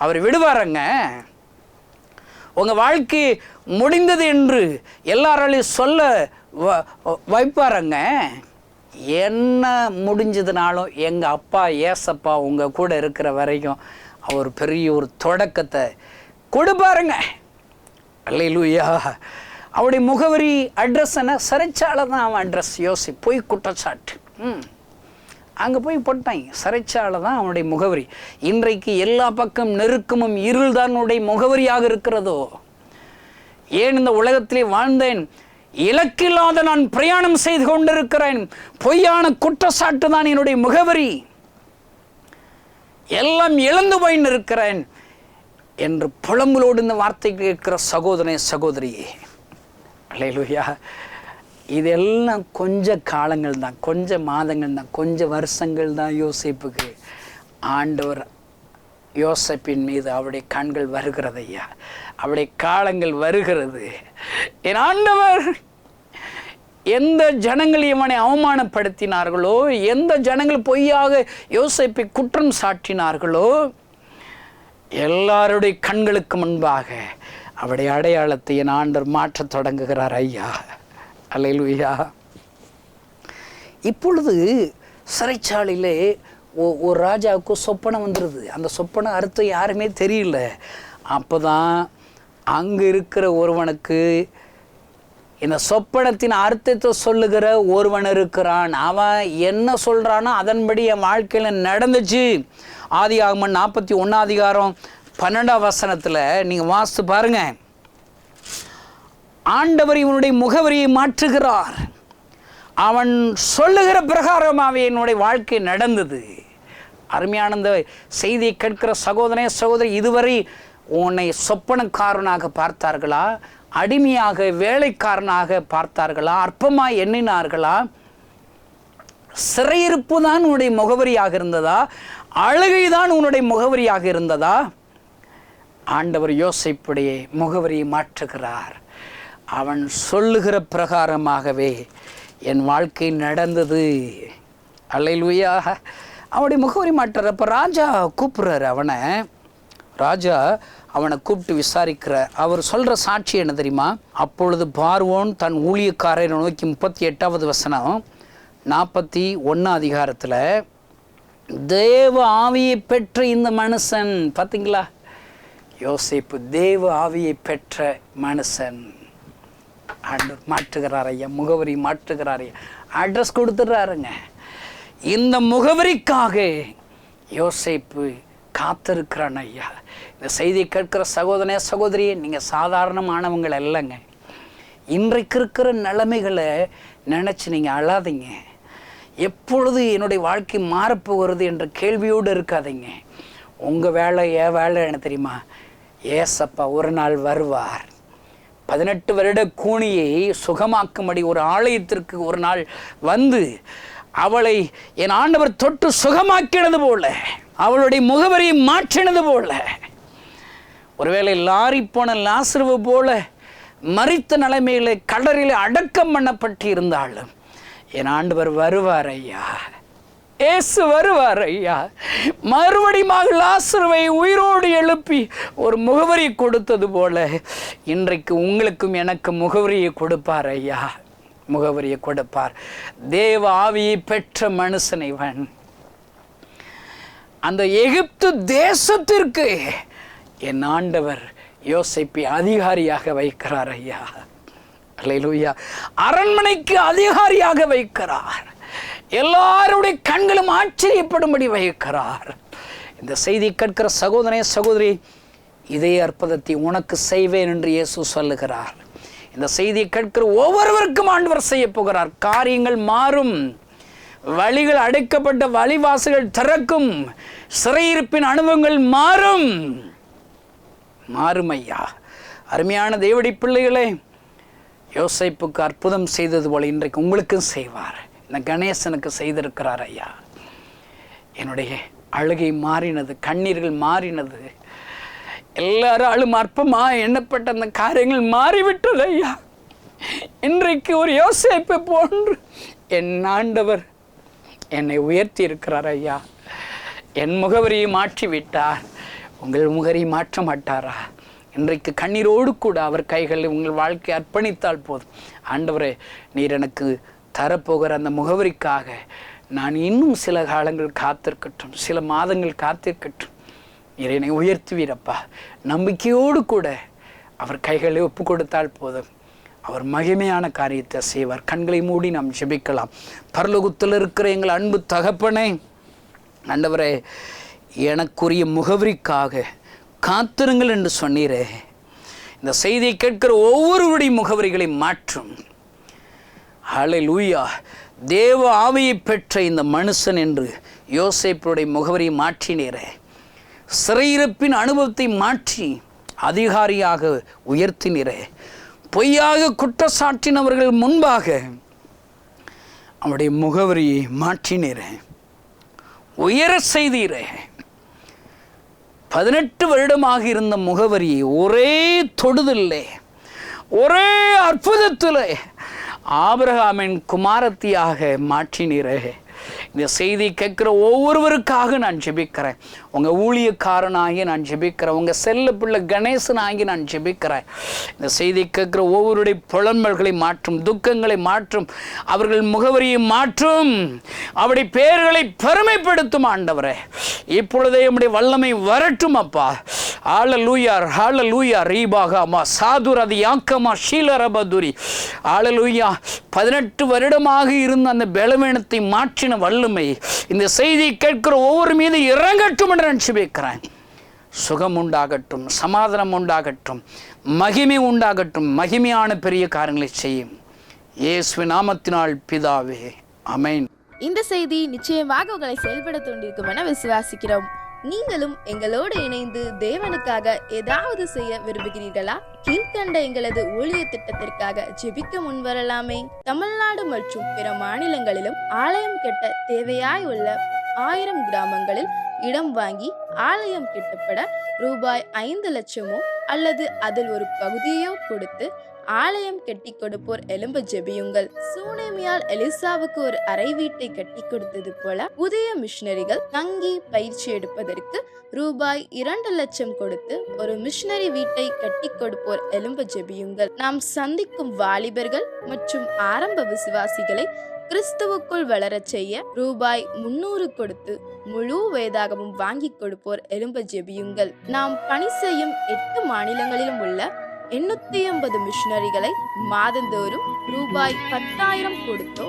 அவர் விடுவாரங்க. உங்கள் வாழ்க்கை முடிந்தது என்று எல்லாராலையும் சொல்ல வைப்பாரங்க. என்ன முடிஞ்சதுனாலும் எங்கள் அப்பா ஏசப்பா உங்கள் கூட இருக்கிற வரைக்கும் அவர் பெரிய ஒரு தொடக்கத்தை கொடுப்பாருங்க. அல்லேலூயா. அவருடைய முகவரி அட்ரஸ் என்ன? சிறைச்சாலை தான் அவன் அட்ரஸ். யோசிப்பு போய் குற்றச்சாட்டு அங்கே போய் போட்டாங்க. சிறைச்சாலை தான் அவனுடைய முகவரி. இன்றைக்கு எல்லா பக்கம் நெருக்கமும் இருள் தான் உன்னுடைய முகவரியாக இருக்கிறதோ? ஏன் இந்த உலகத்திலே வாழ்ந்தேன், இலக்கில்லாத நான் பிரயாணம் செய்து கொண்டிருக்கிறேன், பொய்யான குற்றச்சாட்டு தான் என்னுடைய முகவரி, எல்லாம் இழந்து போயின்னு இருக்கிறேன் என்று புலம்பலோடு இந்த வார்த்தை கேட்கிற சகோதரனே சகோதரியே, அல்லேலூயா. இதெல்லாம் கொஞ்ச காலங்கள் தான், கொஞ்ச மாதங்கள் தான், கொஞ்ச வருஷங்கள் தான். யோசேப்புக்கு ஆண்டவர் யோசேப்பின் மீது அவருடைய கண்கள் வருகிறது ஐயா, அவருடைய காலங்கள் வருகிறது. என் ஆண்டவர் எந்த ஜனங்கள் இவனை அவமானப்படுத்தினார்களோ, எந்த ஜனங்கள் பொய்யாக யோசேப்பை குற்றம் சாட்டினார்களோ, எல்லாருடைய கண்களுக்கு முன்பாக அவருடைய அடையாளத்தை என் ஆண்டவர் மாற்றத் தொடங்குகிறார் ஐயா. அல்லேலூயா. இப்பொழுது சிறைச்சாலையிலே ஒரு ராஜாவுக்கு சொப்பனம் வந்துடுது. அந்த சொப்பனம் அர்த்தம் யாருமே தெரியல. அப்போ தான் அங்கே இருக்கிற ஒருவனுக்கு இந்த சொப்பனத்தின் அர்த்தத்தை சொல்லுகிற ஒருவன் இருக்கிறான். அவன் என்ன சொல்கிறானோ அதன்படி என் வாழ்க்கையில் நடந்துச்சு. ஆதியாகமம் 41:12 நீங்கள் வாசித்து பாருங்க. ஆண்டவர் இவனுடைய முகவரியை மாற்றுகிறார். அவன் சொல்லுகிற பிரகாரமாகவே என்னுடைய வாழ்க்கை நடந்தது. அருமையான இந்த செய்தியை கேட்கிற சகோதரனே சகோதரி, இதுவரை உன்னை சொப்பனக்காரனாக பார்த்தார்களா, அடிமையாக வேலைக்காரனாக பார்த்தார்களா, அற்பமாய் எண்ணினார்களா? சிறையிருப்பு தான் உன்னுடைய முகவரியாக இருந்ததா, அழுகை தான் உன்னுடைய முகவரியாக இருந்ததா? ஆண்டவர் யோசேப்புடைய முகவரியை மாற்றுகிறார். அவன் சொல்லுகிற பிரகாரமாகவே என் வாழ்க்கை நடந்தது. அல்லேலூயா. அவனுடைய முகவரி மாற்றுற. அப்போ ராஜா கூப்பிட்றாரு அவனை. ராஜா அவனை கூப்பிட்டு விசாரிக்கிற. அவர் சொல்கிற சாட்சி என்ன தெரியுமா? அப்பொழுது பார்வோன் தன் ஊழியக்காரரை நோக்கி 38 41 தேவ ஆவியை பெற்ற இந்த மனுஷன், பார்த்தீங்களா, யோசேப்பு தேவ ஆவியை பெற்ற மனுஷன். ஆண்டவர் மாற்றுகிறார் ஐயா, முகவரி மாற்றுகிறார் ஐயா, அட்ரஸ் கொடுத்துட்றாருங்க. இந்த முகவரிக்காக யோசேப்பு காத்திருக்கிறான் ஐயா. இந்த செய்தியை கேட்கிற சகோதரனே சகோதரியே, நீங்கள் சாதாரணமானவங்கள் இல்லைங்க. இன்றைக்கு இருக்கிற நிலைமைகளை நினச்சி நீங்கள் அழாதீங்க. எப்பொழுது என்னுடைய வாழ்க்கை மாறப்போகிறது என்ற கேள்வியோடு இருக்காதீங்க. உங்கள் வேலை என் வேலை என்ன தெரியுமா? ஏசப்பா ஒரு நாள் வருவார். 18 வருட கூனியை சுகமாக்கும்படி ஒரு ஆலயத்திற்கு ஒரு நாள் வந்து அவளை என் ஆண்டவர் தொட்டு சுகமாக்கினது போல, அவளுடைய முகவரியை மாற்றினது போல, ஒருவேளை லாரி போன லாசருவை போல மரித்த நிலைமையில கடலில் அடக்கம் பண்ணப்பட்டு இருந்தாலும் என் ஆண்டவர் வருவார் ஐயா. இயேசு வருவார் ஐயா. மறுபடியும் லாசருவை உயிரோடு எழுப்பி ஒரு முகவரி கொடுத்தது போல இன்றைக்கு உங்களுக்கும் எனக்கு முகவரியை கொடுப்பார் ஐயா. முகவரியை கொடுப்பார். தேவ ஆவியை பெற்ற மனுஷன் இவன். அந்த எகிப்து தேசத்திற்கு என் ஆண்டவர் யோசேப்பை அதிகாரியாக வைக்கிறார் ஐயா. அல்லேலூயா. அரண்மனைக்கு அதிகாரியாக வைக்கிறார். எல்லாருடைய கண்களும் ஆச்சரியப்படும்படி வைக்கிறார். இந்த செய்தி கேட்கிற சகோதரனே சகோதரி, இதே அற்புதத்தை உனக்கு செய்வேன் என்று இயேசு சொல்லுகிறார். இந்த செய்தியை கேட்கிற ஒவ்வொருவருக்கும் ஆண்டவர் செய்ய போகிறார். காரியங்கள் மாறும், வழிகள் அடைக்கப்பட்ட வழிவாசல்கள் திறக்கும், சிறையிருப்பின் அனுபவங்கள் மாறும் ஐயா. அருமையான தேவடி பிள்ளைகளே, யோசேப்புக்கு அற்புதம் செய்தது போல இன்றைக்கு உங்களுக்கும் செய்வார். இந்த கணேசனுக்கு செய்திருக்கிறார் ஐயா. என்னுடைய அழுகை மாறினது, கண்ணீர்கள் மாறினது, எல்லாராலும் அற்பமா எண்ணப்பட்ட அந்த காரியங்கள் மாறிவிட்டது ஐயா. இன்றைக்கு ஒரு யோசேப்பு போன்று என் ஆண்டவர் என்னை உயர்த்தி இருக்கிறார் ஐயா. என் முகவரியை மாற்றிவிட்டார். உங்கள் முகவரியை மாற்ற மாட்டாரா? இன்றைக்கு கண்ணீரோடு கூட அவர் கைகளில் உங்கள் வாழ்க்கையை அர்ப்பணித்தால் போதும். ஆண்டவரே, நீர் எனக்கு தரப்போகிற அந்த முகவரிக்காக நான் இன்னும் சில காலங்கள் காத்திருக்கட்டும், சில மாதங்கள் காத்திருக்கட்டும், நீர் என்னை உயர்த்துவீரப்பா. நம்பிக்கையோடு கூட அவர் கைகளை ஒப்பு கொடுத்தால் போதும், அவர் மகிமையான காரியத்தை செய்வார். கண்களை மூடி நாம் ஜெபிக்கலாம். பரலோகத்தில் இருக்கிற எங்கள் அன்பு தகப்பனே, ஆண்டவரே, எனக்குரிய முகவரிக்காக காத்திருங்கள் என்று சொன்னீரே. இந்த செய்தியை கேட்கிற ஒவ்வொருவருடைய முகவரிகளை மாற்றும். ஹல்லேலூயா. தேவ ஆவியை பெற்ற இந்த மனுஷன் என்று யோசேப்புடைய முகவரியை மாற்றினீரே. சிறையிருப்பின் அனுபவத்தை மாற்றி அதிகாரியாக உயர்த்தினீரே. பொய்யாக குற்றச்சாட்டினவர்கள் முன்பாக அவருடைய முகவரியை மாற்றினீரே, உயர செய்தீரே. 18 வருடமாக இருந்த முகவரி ஒரே தொடுதலே, ஒரே அற்புதத்திலே ஆபிரகாமின் குமாரத்தியாக மாற்றினீரே. இந்த செய்தி கேட்குற ஒவ்வொருவருக்காக நான் ஜெபிக்கிறேன். உங்கள் ஊழியக்காரனாகி நான் ஜெபிக்கிறேன். உங்கள் செல்ல பிள்ளை கணேசனாகி நான் ஜெபிக்கிறேன். இந்த செய்தி கேட்குற ஒவ்வொருடைய புலம்பல்களை மாற்றும், துக்கங்களை மாற்றும், அவர்கள் முகவரியை மாற்றும், அவருடைய பெயர்களை பெருமைப்படுத்தும் ஆண்டவரே. இப்பொழுதே நம்முடைய வல்லமை வரட்டும் அப்பா. ஹல்லேலூயா, ஹல்லேலூயா. ரீபாகாமா சாதுரதி யாக்கமா ஷீலரபதுரி. ஹல்லேலூயா. 18 வருடமாக இருந்த அந்த பலவீனத்தை மாற்றின வல்லமை இந்த செய்தியை கேட்கிற ஒவ்வொரு மீது இறங்கட்டும் என்று நான் ஜெபிக்கிறேன். சுகம் உண்டாகட்டும், சமாதானம் உண்டாகட்டும், மகிமை உண்டாகட்டும். மகிமையான பெரிய காரியங்களை செய்யும் இயேசுவின் நாமத்தினால் பிதாவே, ஆமென். இந்த செய்தி நிச்சயமாக உங்களை செயல்பட தூண்டிருக்கும் என விசுவாசிக்கிறோம். நீங்களும் எங்களோடு இணைந்து தேவனுக்காக ஏதாவது செய்ய விரும்புகிறீர்களா? கீழ்கண்ட எங்களது ஊழிய திட்டத்திற்காக ஜெபிக்க முன்வரலாமே. தமிழ்நாடு மற்றும் பிற மாநிலங்களிலும் ஆலயம் கட்ட தேவையாய் உள்ள 1000 கிராமங்களில் இடம் வாங்கி ஆலயம் கட்டப்பட ரூபாய் 5 லட்சமோ அல்லது அதில் ஒரு பகுதியோ கொடுத்து ஆலயம் கட்டி கொடுப்போர் எழும்ப ஜெபியுங்கள். சூனேமியால் எலிசாவுக்கு ஒரு அறை வீட்டை கட்டி கொடுத்தது போல புதிய மிஷனரிகள் தங்கி பயிற்சி எடுப்பதற்கு ரூபாய் 2 லட்சம் கொடுத்து ஒரு மிஷனரி வீட்டை கட்டி கொடுப்போர் எழும்ப ஜெபியுங்கள். நாம் சந்திக்கும் வாலிபர்கள் மற்றும் ஆரம்ப விசுவாசிகளை கிறிஸ்துவுக்குள் வளரச் செய்ய ரூபாய் 300 கொடுத்து முழு வேதாகமும் வாங்கி கொடுப்போர் எழும்ப ஜெபியுங்கள். நாம் பணி செய்யும் 8 மாநிலங்களிலும் உள்ள 880 மிஷனரிகளை மாதந்தோறும் ரூபாய் 10,000 கொடுத்தோ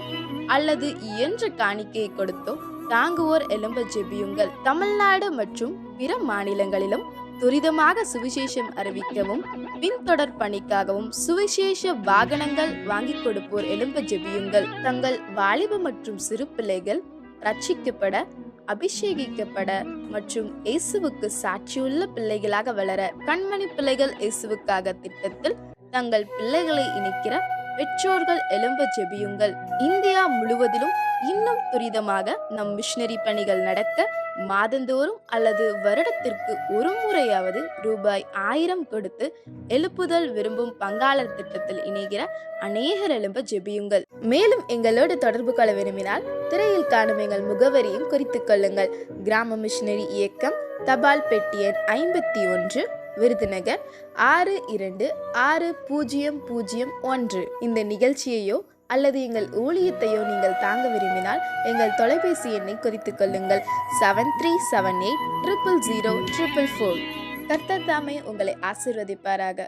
அல்லது இயன்ற காணிக்கையை கொடுத்தோ தாங்குவோர் எழும்ப ஜெபியுங்கள். தமிழ்நாடு மற்றும் பிற மாநிலங்களிலும் துரிதமாக சுவிசேஷம் அறிவிக்கவும் பின்தொடர் பணிக்காகவும் சுவிசேஷ வாகனங்கள் வாங்கி கொடுப்போர் எழும்ப ஜெபியுங்கள். தங்கள் வாலிப மற்றும் சிறு பிள்ளைகள் ரட்சிக்கப்பட, அபிஷேகிக்கப்பட மற்றும் இயேசுவுக்கு சாட்சியுள்ள பிள்ளைகளாக வளர கண்மணி பிள்ளைகள் இயேசுவுக்காக திட்டத்தில் தங்கள் பிள்ளைகளை இணைக்கிற பெற்றோர்கள் எழும்ப ஜெபியுங்கள். இந்தியா முழுவதிலும் இன்னும் துரிதமாக நம் மிஷனரி பணிகள் நடக்க மாதந்தோறும் அல்லது வருடத்திற்கு ஒரு முறையாவது ரூபாய் 1000 கொடுத்து எழுப்புதல் விரும்பும் பங்காளர் திட்டத்தில் இணைகிற அநேகர் எழும்ப ஜெபியுங்கள். மேலும் எங்களோடு தொடர்பு கொள்ள விரும்பினால் திரையில் காணும் எங்கள் முகவரியும் குறித்துக் கொள்ளுங்கள். கிராம மிஷனரி இயக்கம், தபால் பெட்டி எண் 51, விருதுநகர் 626001. இந்த நிகழ்ச்சியையோ அல்லது எங்கள் ஊழியத்தையோ நீங்கள் தாங்க விரும்பினால் எங்கள் தொலைபேசி எண்ணை குறித்துக் கொள்ளுங்கள். 7378000444. கர்த்தர் தாமே உங்களை ஆசீர்வதிப்பாராக.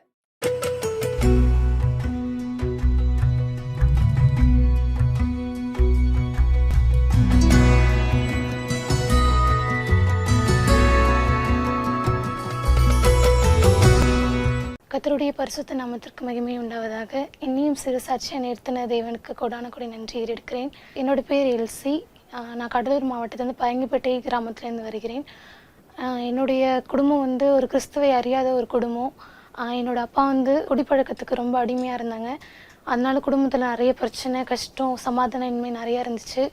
கர்த்தருடைய பரிசுத்த நாமத்திற்கு மகிமை உண்டாவதாக. இன்னியும் சிறு சாட்சியை நிறுத்தின தேவனுக்கு கொடான கொடி நன்றி ஏறெடுக்கிறேன். என்னோடய பேர் எல்சி. நான் கடலூர் மாவட்டத்திலேருந்து பையங்கிப்பேட்டை கிராமத்துலேருந்து வருகிறேன். என்னுடைய குடும்பம் வந்து ஒரு கிறிஸ்துவை அறியாத ஒரு குடும்பம். என்னோடய அப்பா வந்து குடிப்பழக்கத்துக்கு ரொம்ப அடிமையாக இருந்தாங்க. அதனால குடும்பத்தில் நிறைய பிரச்சனை, கஷ்டம், சமாதானம் இன்மை நிறையா இருந்துச்சு.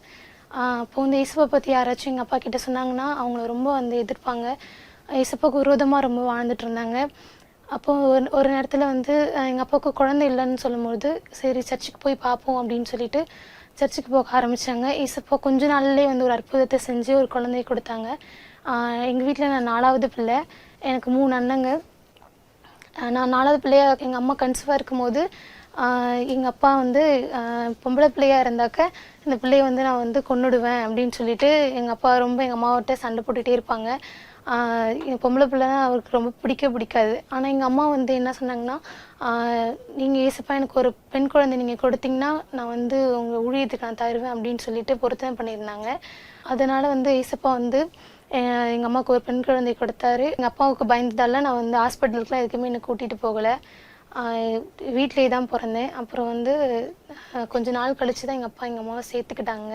அப்போது வந்து இயேசுவை பற்றி யாராச்சும் எங்கள் அப்பா கிட்டே சொன்னாங்கன்னா அவங்கள ரொம்ப வந்து எதிர்ப்பாங்க. இயேசுப்பாவுக்கு விரோதமாக ரொம்ப வாழ்ந்துட்டு இருந்தாங்க. அப்போது ஒரு நேரத்தில் வந்து எங்கள் அப்பாவுக்கு குழந்தை இல்லைன்னு சொல்லும்போது சரி சர்ச்சுக்கு போய் பார்ப்போம் அப்படின்னு சொல்லிட்டு சர்ச்சுக்கு போக ஆரம்பித்தாங்க. இயேசுப்பா கொஞ்ச நாள்லேயே வந்து ஒரு அற்புதத்தை செஞ்சு ஒரு குழந்தைய கொடுத்தாங்க. எங்கள் வீட்டில் நான் 4வது பிள்ளை. எனக்கு 3 அண்ணங்க. நான் 4வது பிள்ளையாக எங்கள் அம்மா கன்சீவாக இருக்கும்போது எங்கள் அப்பா வந்து பொம்பளை பிள்ளையாக இருந்தாக்க இந்த பிள்ளையை வந்து நான் வந்து கொன்னுடுவேன் அப்படின்னு சொல்லிட்டு எங்கள் அப்பா ரொம்ப எங்கள் அம்மாவிட்ட சண்டை போட்டுகிட்டே இருப்பாங்க. பொம்பளை பிள்ளைனா அவருக்கு ரொம்ப பிடிக்காது. ஆனால் எங்கள் அம்மா வந்து என்ன சொன்னாங்கன்னா, நீங்கள் ஏசப்பா எனக்கு ஒரு பெண் குழந்தை நீங்கள் கொடுத்தீங்கன்னா நான் வந்து உங்கள் ஊழியத்துக்கு நான் தருவேன் அப்படின்னு சொல்லிட்டு பொருத்தனை பண்ணியிருந்தாங்க. அதனால் வந்து ஏசப்பா வந்து எங்கள் அம்மாவுக்கு ஒரு பெண் குழந்தை கொடுத்தாரு. எங்கள் அப்பாவுக்கு பயந்ததால நான் வந்து ஹாஸ்பிட்டலுக்குலாம் எதுக்குமே என்னை கூட்டிகிட்டு போகலை. வீட்டிலே தான் பிறந்தேன். அப்புறம் வந்து கொஞ்ச நாள் கழித்து தான் எங்கள் அப்பா எங்கள் அம்மாவை சேர்த்துக்கிட்டாங்க.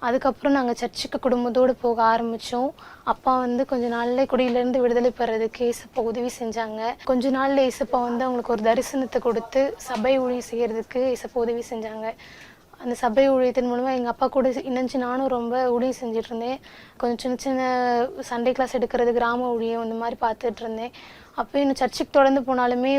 அதுக்கப்புறம் நாங்கள் சர்ச்சுக்கு குடும்பத்தோடு போக ஆரம்பித்தோம். அப்பா வந்து கொஞ்ச நாளில் குடியிலேருந்து விடுதலை பெறதுக்கு ஏசப்பா உதவி செஞ்சாங்க. கொஞ்ச நாளில் ஏசப்பா வந்து அவங்களுக்கு ஒரு தரிசனத்தை கொடுத்து சபை ஊழியம் செய்கிறதுக்கு ஏசப்பா உதவி செஞ்சாங்க. அந்த சபை ஊழியத்தின் மூலமாக எங்கள் அப்பா கூட இணைஞ்சு நானும் ரொம்ப ஊழியம் செஞ்சுட்டு இருந்தேன். கொஞ்சம் சின்ன சண்டே கிளாஸ் எடுக்கிறது, கிராம ஊழியம் இந்த மாதிரி பார்த்துட்டு இருந்தேன். அப்போ இன்னும் சர்ச்சுக்கு தொடர்ந்து போனாலுமே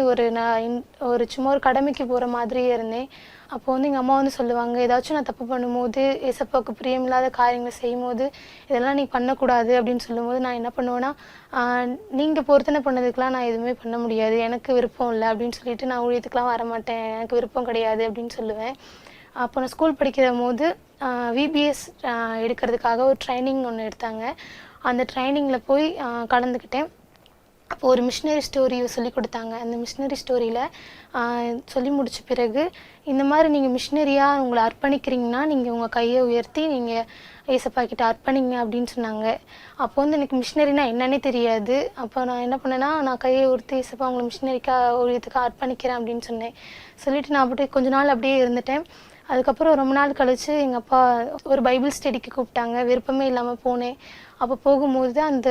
ஒரு சும்மா ஒரு கடமைக்கு போகிற மாதிரியே இருந்தேன். அப்போ வந்து எங்கள் அம்மா வந்து சொல்லுவாங்க, ஏதாச்சும் நான் தப்பு பண்ணும்போது ஏசப்பாவுக்கு பிரியமில்லாத காரியங்களை செய்யும்போது இதெல்லாம் நீ பண்ணக்கூடாது அப்படின்னு சொல்லும்போது நான் என்ன பண்ணுவேன்னா, நீங்கள் பொருத்தனை பண்ணதுக்கெலாம் நான் எதுவுமே பண்ண முடியாது, எனக்கு விருப்பம் இல்லை அப்படின்னு சொல்லிட்டு நான் ஊழியத்துக்கெலாம் வரமாட்டேன், எனக்கு விருப்பம் கிடையாது அப்படின்னு சொல்லுவேன். அப்போ நான் ஸ்கூல் படிக்கிற போது VBS எடுக்கிறதுக்காக ஒரு ட்ரைனிங் ஒன்று எடுத்தாங்க. அந்த ட்ரைனிங்கில் போய் கலந்துக்கிட்டேன். அப்போது ஒரு மிஷினரி ஸ்டோரி சொல்லி கொடுத்தாங்க. அந்த மிஷினரி ஸ்டோரியில் சொல்லி முடித்த பிறகு இந்த மாதிரி நீங்கள் மிஷினரியாக உங்களை அர்ப்பணிக்கிறீங்கன்னா நீங்கள் உங்கள் கையை உயர்த்தி நீங்கள் ஏசப்பா கிட்ட அர்ப்பணிங்க அப்படின்னு சொன்னாங்க. அப்போ வந்து எனக்கு மிஷினரினா என்னன்னே தெரியாது. அப்போ நான் என்ன பண்ணேன்னா, நான் கையை உயர்த்தி ஏசப்பா உங்களை மிஷினரிக்காக ஊழியத்துக்காக அர்ப்பணிக்கிறேன் அப்படின்னு சொன்னேன். சொல்லிவிட்டு நான் அப்படியே கொஞ்ச நாள் அப்படியே இருந்துட்டேன். அதுக்கப்புறம் ரொம்ப நாள் கழித்து எங்கள் அப்பா ஒரு பைபிள் ஸ்டடிக்கு கூப்பிட்டாங்க. விருப்பமே இல்லாமல் போனேன். அப்போ போகும்போது அந்த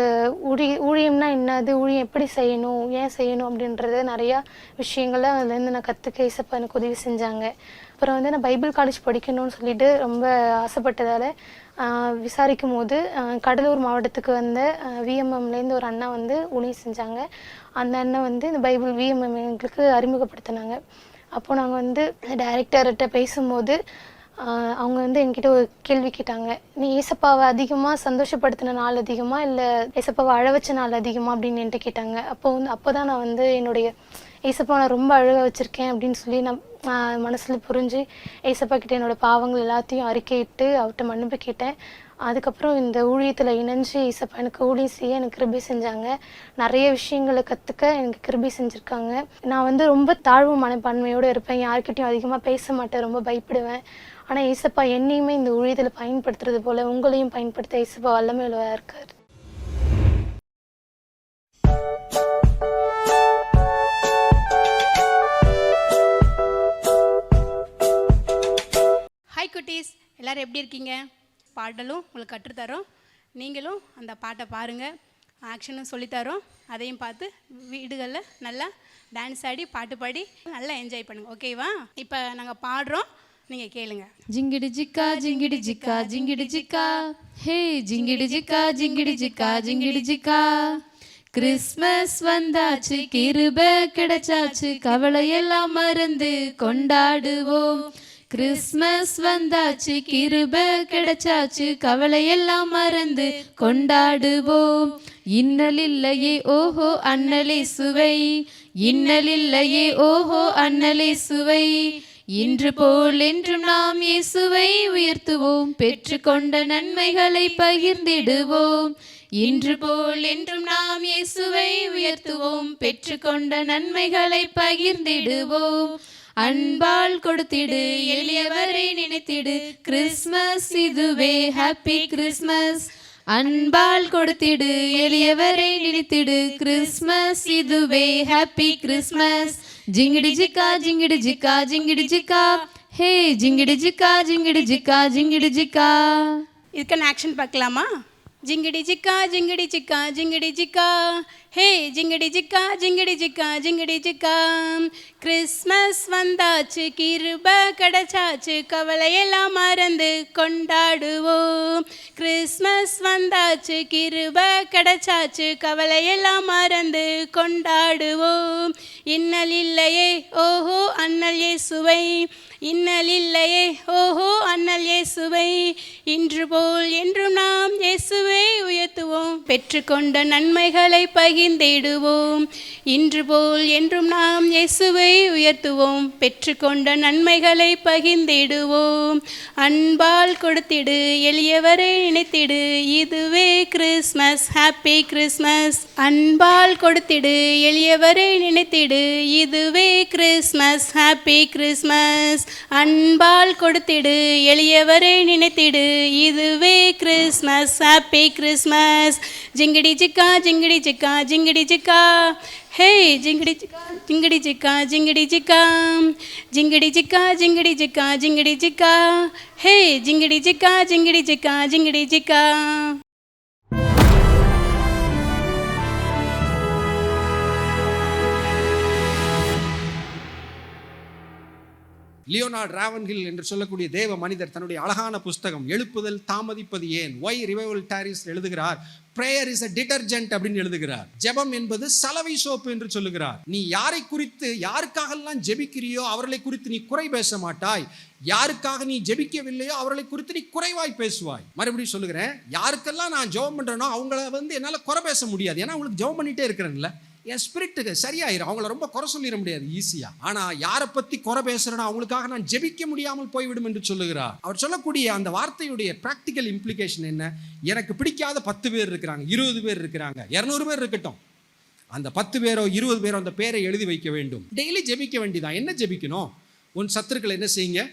ஊழியம்னா என்னது, ஊழியம் எப்படி செய்யணும், ஏன் செய்யணும் அப்படின்றது நிறையா விஷயங்களை அதுலேருந்து நான் கற்றுக்க ஏசப்பா எனக்கு உதவி செஞ்சாங்க. அப்புறம் வந்து நான் பைபிள் காலேஜ் படிக்கணும்னு சொல்லிட்டு ரொம்ப ஆசைப்பட்டதால் விசாரிக்கும் போது கடலூர் மாவட்டத்துக்கு வந்த VMMலேருந்து ஒரு அண்ணா வந்து ஊழியம் செஞ்சாங்க. அந்த அண்ணன் வந்து இந்த பைபிள் VMM எங்களுக்கு அறிமுகப்படுத்தினாங்க. அப்போது நாங்கள் வந்து டைரக்டர்கிட்ட பேசும்போது அவங்க வந்து என்கிட்ட ஒரு கேள்வி கேட்டாங்க, நீ ஏசப்பாவை அதிகமாக சந்தோஷப்படுத்தின நாள் அதிகமாக இல்லை ஏசப்பாவை அழ வச்ச நாள் அதிகமாக அப்படின்னு என்கிட்ட கேட்டாங்க. அப்போ தான் நான் வந்து என்னுடைய ஏசப்பா நான் ரொம்ப அழக வச்சுருக்கேன் அப்படின்னு சொல்லி நான் மனசில் புரிஞ்சு ஏசப்பா கிட்டே என்னோடய பாவங்கள் எல்லாத்தையும் அறிக்கையிட்டு அவர்கிட்ட மன்னிப்பு கேட்டேன். அதுக்கப்புறம் இந்த ஊழியத்தில் இணைஞ்சு ஏசப்பா எனக்கு ஊழியம் செய்ய எனக்கு கிருபை செஞ்சாங்க. நிறைய விஷயங்களை கற்றுக்க எனக்கு கிருபை செஞ்சுருக்காங்க. நான் வந்து ரொம்ப தாழ்வு மனப்பான்மையோடு இருப்பேன். யார்கிட்டையும் அதிகமாக பேச மாட்டேன், ரொம்ப பயப்படுவேன். ஆனால் ஏசப்பா என்னையுமே இந்த ஊழியத்தில் பயன்படுத்துறது போல் உங்களையும் பயன்படுத்த ஏசப்பா வல்லமை உள்ளவராக இருக்கார். ஹாய் குட்டீஸ், எல்லோரும் எப்படி இருக்கீங்க? பாடலும் உங்களுக்கு கற்றுத்தரோம். நீங்களும் அந்த பாட்டை பாருங்கள், ஆக்ஷனும் சொல்லித்தரோம். அதையும் பார்த்து வீடுகளில் நல்லா டான்ஸ் ஆடி பாட்டு பாடி நல்லா என்ஜாய் பண்ணுங்கள். ஓகேவா? இப்போ நாங்கள் பாடுறோம், நீங்கள் கேளுங்க. ஜிங்கிடி ஜிக்கா ஜிங்கிடி ஜிக்கா ஜிங்கிடி ஜிக்கா, ஹே ஜிங்கிடி ஜிக்கா ஜிங்கிடி ஜிக்கா ஜிங்கிடி ஜிக்கா, கிறிஸ்மஸ் வந்தாச்சு, கிருபை கிடைச்சாச்சு, கவலையெல்லாம் மறந்து கொண்டாடுவோம். கிறிஸ்மஸ் வந்தாச்சு, கிருபை கிடைச்சாச்சு, கவலையெல்லாம் மறந்து கொண்டாடுவோம். இன்னலில்லையே ஓஹோ அண்ணலே சுவை, இன்னலில்லையே ஓஹோ அண்ணலே சுவை, இன்று போல் என்றும் நாம் இயேசுவை உயர்த்துவோம், பெற்றுக்கொண்ட நன்மைகளை பகிர்ந்திடுவோம். இன்று போல் என்றும் நாம் இயேசுவை உயர்த்துவோம், பெற்றுக்கொண்ட நன்மைகளை பகிர்ந்திடுவோம். அன்பால் கொடுத்திடு, எளியவரை நினைத்திடு, கிறிஸ்மஸ் இதுவே, ஹாப்பி கிறிஸ்மஸ். அன்பால் கொடுத்திடு, எளியவரை நினைத்திடு. கிறிஸ்மஸ் இதுவே, ஹாப்பி கிறிஸ்மஸ். ஜிங்கிடி ஜிக்கா ஜிங்கிடி ஜிக்கா ஜிங்கிடி ஜிக்கா, ஹே ஜிங்கிடி ஜிக்கா ஜிங்கிடி ஜிக்கா ஜிங்கிடி ஜிக்கா. இதுக்கான ஆக்ஷன் பார்க்கலாமா? ஜிங்கிடி ஜிக்கா ஜிங்கிடி ஜிக்கா ஜிங்கிடி ஜிக்கா, ஹே ஜிங்கிடி ஜிக்கா ஜிங்கிடி ஜிக்கா ஜிங்கிடி ஜிக்கா. கிறிஸ்மஸ் வந்தாச்சு, கிருப கிடைச்சாச்சு, கவலையெல்லாம் மறந்து கொண்டாடுவோம். கிறிஸ்மஸ் வந்தாச்சு, கிருப கிடைச்சாச்சு, கவலையெல்லாம் மறந்து கொண்டாடுவோம். இன்னல் இல்லையே ஓஹோ அண்ணல் இயேசுவை, இன்னல் இல்லையே ஓஹோ அண்ணல் இயேசுவை. இன்று போல் என்றும் நாம் இயேசுவை உயர்த்துவோம், பெற்றுக்கொண்ட நன்மைகளை பகிர்ந்திடுவோம். இன்று போல் என்றும் நாம் இயேசுவை உயர்த்துவோம், பெற்றுக்கொண்ட நன்மைகளை பகிர்ந்திடுவோம். அன்பால் கொடுத்திடு, எளியவரை நினைத்திடு, இதுவே கிறிஸ்மஸ், ஹாப்பி கிறிஸ்மஸ். அன்பால் கொடுத்திடு, எளியவரை நினைத்திடு, இதுவே கிறிஸ்மஸ், ஹாப்பி கிறிஸ்மஸ். அன்பால் கொடுத்திடு, எளியவரை நினைத்திடு, இதுவே கிறிஸ்மஸ், ஹாப்பி கிறிஸ்மஸ். ஜிங்கிடி ஜிக்கா ஜிங்கிடி ஜிக்கா ஜிங்கிடி ஜிக்கா, ஹே ஜிங்கிடி ஜிக்கா ஜிங்கிடி ஜிக்கா ஜிங்கிடி ஜிக்கா. ஜிங்கிடி ஜிக்கா ஜிங்கிடி ஜிக்கா ஜிங்கிடி ஜிக்கா, ஹே ஜிங்கிடி ஜிக்கா ஜிங்கிடி ஜிக்கா ஜிங்கிடி ஜிக்கா. லியோனார்ட் ராவன்ஹில் என்று சொல்லக்கூடிய தேவ மனிதர் தன்னுடைய அழகான புஸ்தகம் எழுப்புதல் தாமதிப்பது ஏன், ஒய் ரிவைவல் டாரிஸ் எழுதுகிறார். பிரேயர் இஸ் a டிட்டர்ஜென்ட் அப்படின்னு எழுதுகிறார். ஜெபம் என்பது சலவை சோப்பு என்று சொல்லுகிறார். நீ யாரை குறித்து யாருக்காகலாம் ஜெபிக்கிறியோ அவர்களை குறித்து நீ குறை பேச மாட்டாய், யாருக்காக நீ ஜெபிக்கவில்லையோ அவர்களை குறித்து நீ குறைவாய் பேசுவாய். மறுபடியும் சொல்லுகிறேன், யாருக்கெல்லாம் நான் ஜெபம் பண்றேனோ அவங்கள என்னால் குறை பேச முடியாது, ஏன்னா அவங்களுக்கு ஜெபம் பண்ணிட்டே இருக்கிறேன்ல, என் ஸ்பிரிட்டுக்கு சரியாயிரும், அவங்கள ரொம்ப குறை சொல்லிட முடியாது ஈஸியா. ஆனா யாரை பத்தி குறை பேசுறேன்னா அவங்களுக்காக நான் ஜெபிக்க முடியாமல் போய்விடும் என்று சொல்லுகிறார். அவர் சொல்லக்கூடிய அந்த வார்த்தையுடைய பிராக்டிக்கல் இம்ப்ளிகேஷன் என்ன? எனக்கு பிடிக்காத 10 பேர் இருக்கிறாங்க, 20 பேர் இருக்கிறாங்க, 200 பேர் இருக்கட்டும், அந்த 10 பேரோ 20 பேரோ அந்த பேரை எழுதி வைக்க வேண்டும். டெய்லி ஜெபிக்க வேண்டியதான். என்ன ஜெபிக்கணும்? உன் சத்துருக்களை என்ன செய்யுங்க?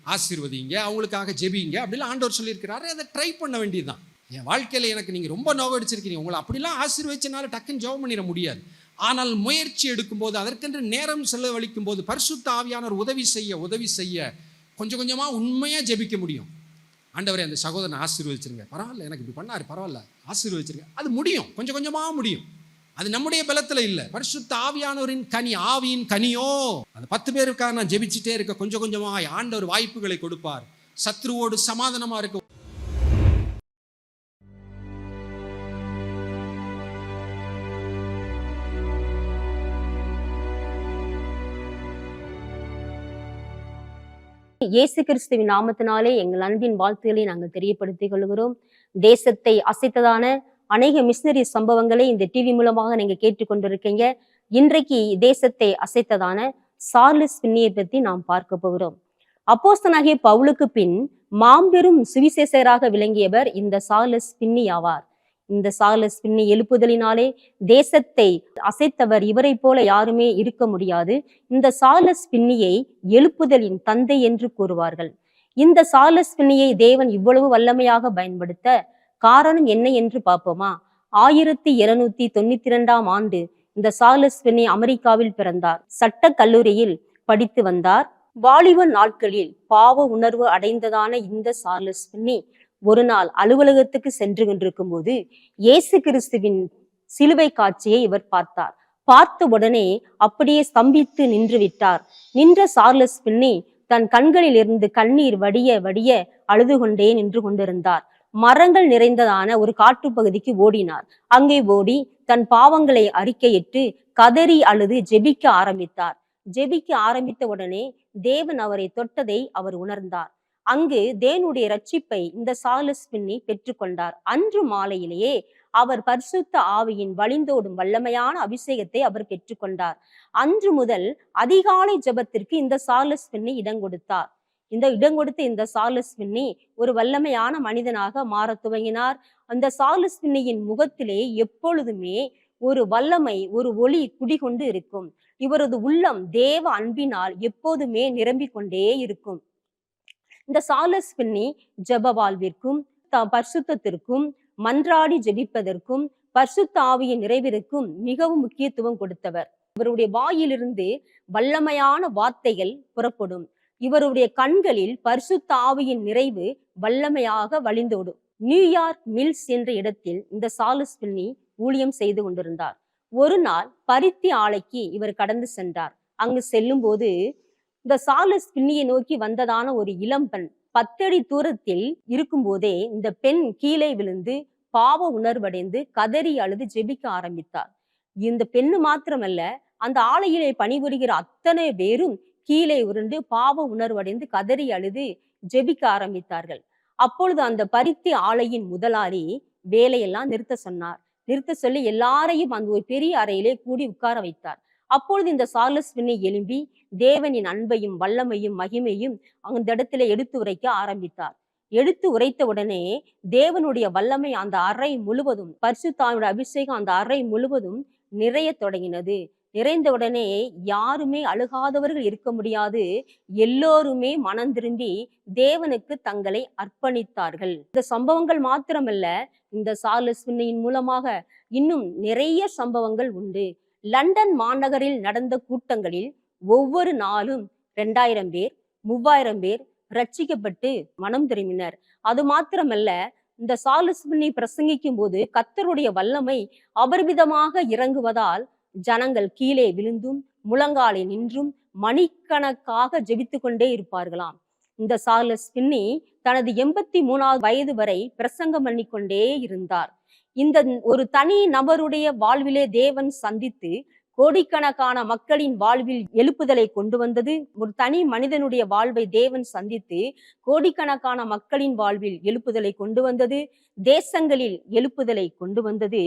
ஆசீர்வதிங்க, அவங்களுக்காக ஜெபிங்க அப்படிலாம் ஆண்டவர் சொல்லியிருக்கிறாரு. அதை ட்ரை பண்ண வேண்டியதுதான். என் வாழ்க்கையில் எனக்கு நீங்கள் ரொம்ப நோவடிச்சிருக்கீங்க, உங்களை அப்படிலாம் ஆசீர்வதிச்சனால டக்குன்னு ஜெபம் பண்ணிட முடியாது. ஆனால் முயற்சி எடுக்கும்போது, அதற்கென்று நேரம் செலவழிக்கும் போது, பரிசுத்த ஆவியானவர் உதவி செய்ய கொஞ்சம் கொஞ்சமாக உண்மையாக ஜெபிக்க முடியும். ஆண்டவரே அந்த சகோதரனை ஆசீர்வதிச்சிருங்க, பரவாயில்ல எனக்கு இப்படி பண்ணாரு, பரவாயில்ல ஆசீர்வதிச்சிருங்க. அது முடியும், கொஞ்சம் கொஞ்சமாக முடியும். அது நம்முடைய பலத்தில் இல்லை, பரிசுத்த ஆவியானவரின் கனி, ஆவியின் கனியோ. அந்த 10 பேருக்காக நான் ஜெபிச்சுட்டே இருக்க கொஞ்சம் கொஞ்சமாக ஆண்டவர் வாய்ப்புகளை கொடுப்பார். சத்ருவோடு சமாதானமாக இருக்க. இயேசு கிறிஸ்துவின் நாமத்தினாலே எங்கள் அன்பின் வாழ்த்துக்களை நாங்கள் தெரியப்படுத்திக் கொள்கிறோம். தேசத்தை அசைத்ததான அநேக மிஷனரி சம்பவங்களை இந்த டிவி மூலமாக நீங்க கேட்டுக்கொண்டிருக்கீங்க. இன்றைக்கு தேசத்தை அசைத்ததான சார்லஸ் பின்னியை பற்றி நாம் பார்க்க போகிறோம். அப்போஸ்தலனாகிய பவுலுக்கு பின் மாபெரும் சுவிசேஷராக விளங்கியவர் இந்த சார்லஸ் பின்னி ஆவார். இந்த சார்லஸ் பின்னி எழுப்புதலினாலே தேசத்தை அசைத்தவர். இவரை போல யாருமே இருக்க முடியாது. இந்த சார்லஸ் பின்னியை எழுப்புதலின் தந்தை என்று கூறுவார்கள். இந்த சார்லஸ் பின்னியை தேவன் இவ்வளவு வல்லமையாக பயன்படுத்த காரணம் என்ன என்று பார்ப்போமா? 1792 ஆண்டு இந்த சார்லஸ் பின்னி அமெரிக்காவில் பிறந்தார். சட்ட கல்லூரியில் படித்து வந்தார். வாலிப நாட்களில் பாவ உணர்வு அடைந்ததான இந்த சார்லஸ் பின்னி ஒரு நாள் அலுவலகத்துக்கு சென்று கொண்டிருக்கும் போது இயேசு கிறிஸ்துவின் சிலுவை காட்சியை இவர் பார்த்தார். பார்த்த உடனே அப்படியே ஸ்தம்பித்து நின்று விட்டார். நின்ற சார்லஸ் பின்னி தன் கண்களில் இருந்து கண்ணீர் வடிய வடிய அழுது கொண்டே நின்று கொண்டிருந்தார். மரங்கள் நிறைந்ததான ஒரு காட்டுப்பகுதிக்கு ஓடினார். அங்கே ஓடி தன் பாவங்களை அறிக்கையிட்டு கதறி அழுது ஜெபிக்க ஆரம்பித்தார். ஜெபிக்க ஆரம்பித்த உடனே தேவன் அவரை தொட்டதை அவர் உணர்ந்தார். அங்கு தேவனுடைய ரட்சிப்பை இந்த சார்லஸ் பின்னி பெற்றுக்கொண்டார். அன்று மாலையிலேயே அவர் பரிசுத்த ஆவியின் வழிந்தோடும் வல்லமையான அபிஷேகத்தை அவர் பெற்றுக்கொண்டார். அன்று முதல் அதிகாலை ஜெபத்திற்கு இந்த சார்லஸ் பின்னி இடம் கொடுத்தார். இடம் கொடுத்த இந்த சார்லஸ் பின்னி ஒரு வல்லமையான மனிதனாக மாற துவங்கினார். அந்த சார்லஸ் பின்னியின் முகத்திலே எப்பொழுதுமே ஒரு வல்லமை, ஒரு ஒளி குடிகொண்டு இருக்கும். இவரது உள்ளம் தேவ அன்பினால் எப்போதுமே நிரம்பிக் கொண்டே இருக்கும். இந்த சார்லஸ் பின்னி ஜெப வாழ்விற்கும் பரிசுத்தத்திற்கும் மன்றாடி ஜெபிப்பதற்கும் பரிசுத்த ஆவியின் நிறைவிற்கும் மிகவும் முக்கியத்துவம் கொடுத்தவர். இவருடைய வாயிலிருந்து வல்லமையான வார்த்தைகள் புறப்படும். இவருடைய கண்களில் பரிசுத்த ஆவியின் நிறைவு வல்லமையாக வழிந்தோடும். நியூயார்க் மில்ஸ் என்ற இடத்தில் இந்த சார்லஸ் ஃபின்னி ஊழியம் செய்து கொண்டிருந்தார். ஒரு நாள் பருத்தி ஆலைக்கு இவர் கடந்து சென்றார். அங்கு செல்லும் போது இந்த சார்லஸ் ஃபின்னியை நோக்கி வந்ததான ஒரு இளம்பெண் 10 அடி தூரத்தில் இருக்கும் போதே இந்த பெண் கீழே விழுந்து பாவ உணர்வடைந்து கதறி அழுது ஜெபிக்க ஆரம்பித்தார். இந்த பெண்ணு மாத்திரமல்ல, அந்த ஆலையிலே பணிபுரிகிற அத்தனை பேரும் கீழே உருண்டு பாவ உணர்வடைந்து கதறி அழுது ஜெபிக்க ஆரம்பித்தார்கள். அப்பொழுது அந்த பருத்தி ஆலையின் முதலாளி வேலையெல்லாம் நிறுத்த சொன்னார். நிறுத்த சொல்லி எல்லாரையும் அந்த ஒரு பெரிய அறையிலே கூடி உட்கார வைத்தார். அப்பொழுது இந்த சார்லஸ் ஃபின்னி எழும்பி தேவனின் அன்பையும் வல்லமையும் மகிமையும் அந்த இடத்துல எடுத்து உரைக்க ஆரம்பித்தார். எடுத்து உரைத்த உடனே தேவனுடைய வல்லமை அந்த அறை முழுவதும், பரிசுத்தாவியோட அபிஷேகம் அந்த அறை முழுவதும் நிறைய தொடங்கினது. நிறைந்த உடனே யாருமே அழுகாதவர்கள் இருக்க முடியாது. எல்லோருமே மனம் திரும்பி தேவனுக்கு தங்களை அர்ப்பணித்தார்கள். இந்த சம்பவங்கள் மாத்திரமல்ல, இந்த சார்லஸ் ஃபின்னியின் மூலமாக இன்னும் நிறைய சம்பவங்கள் உண்டு. லண்டன் மாநகரில் நடந்த கூட்டங்களில் ஒவ்வொரு நாளும் 2000 பேர் 3000 பேர் ரட்சிக்கப்பட்டு மனம் திரும்பினர். அது மாத்திரமல்ல, இந்த சார்லஸ் ஃபின்னி பிரசங்கிக்கும் போது கர்த்தருடைய வல்லமை அபரிமிதமாக இறங்குவதால் ஜனங்கள் கீழே விழுந்தும் முழங்காலை நின்றும் மணிக்கணக்காக ஜெபித்து கொண்டே இருப்பார்களாம். இந்த சார்லஸ் ஃபின்னி தனது 83வது வயது வரை பிரசங்கம் பண்ணி கொண்டே இருந்தார். இந்த ஒரு தனி நபருடைய வாழ்விலே தேவன் சந்தித்து கோடிக்கணக்கான மக்களின் வாழ்வில் எழுப்புதலை கொண்டு வந்தது. ஒரு தனி மனிதனுடைய வாழ்வை தேவன் சந்தித்து கோடிக்கணக்கான மக்களின் வாழ்வில் எழுப்புதலை கொண்டு வந்தது. தேசங்களில் எழுப்புதலை கொண்டு வந்தது.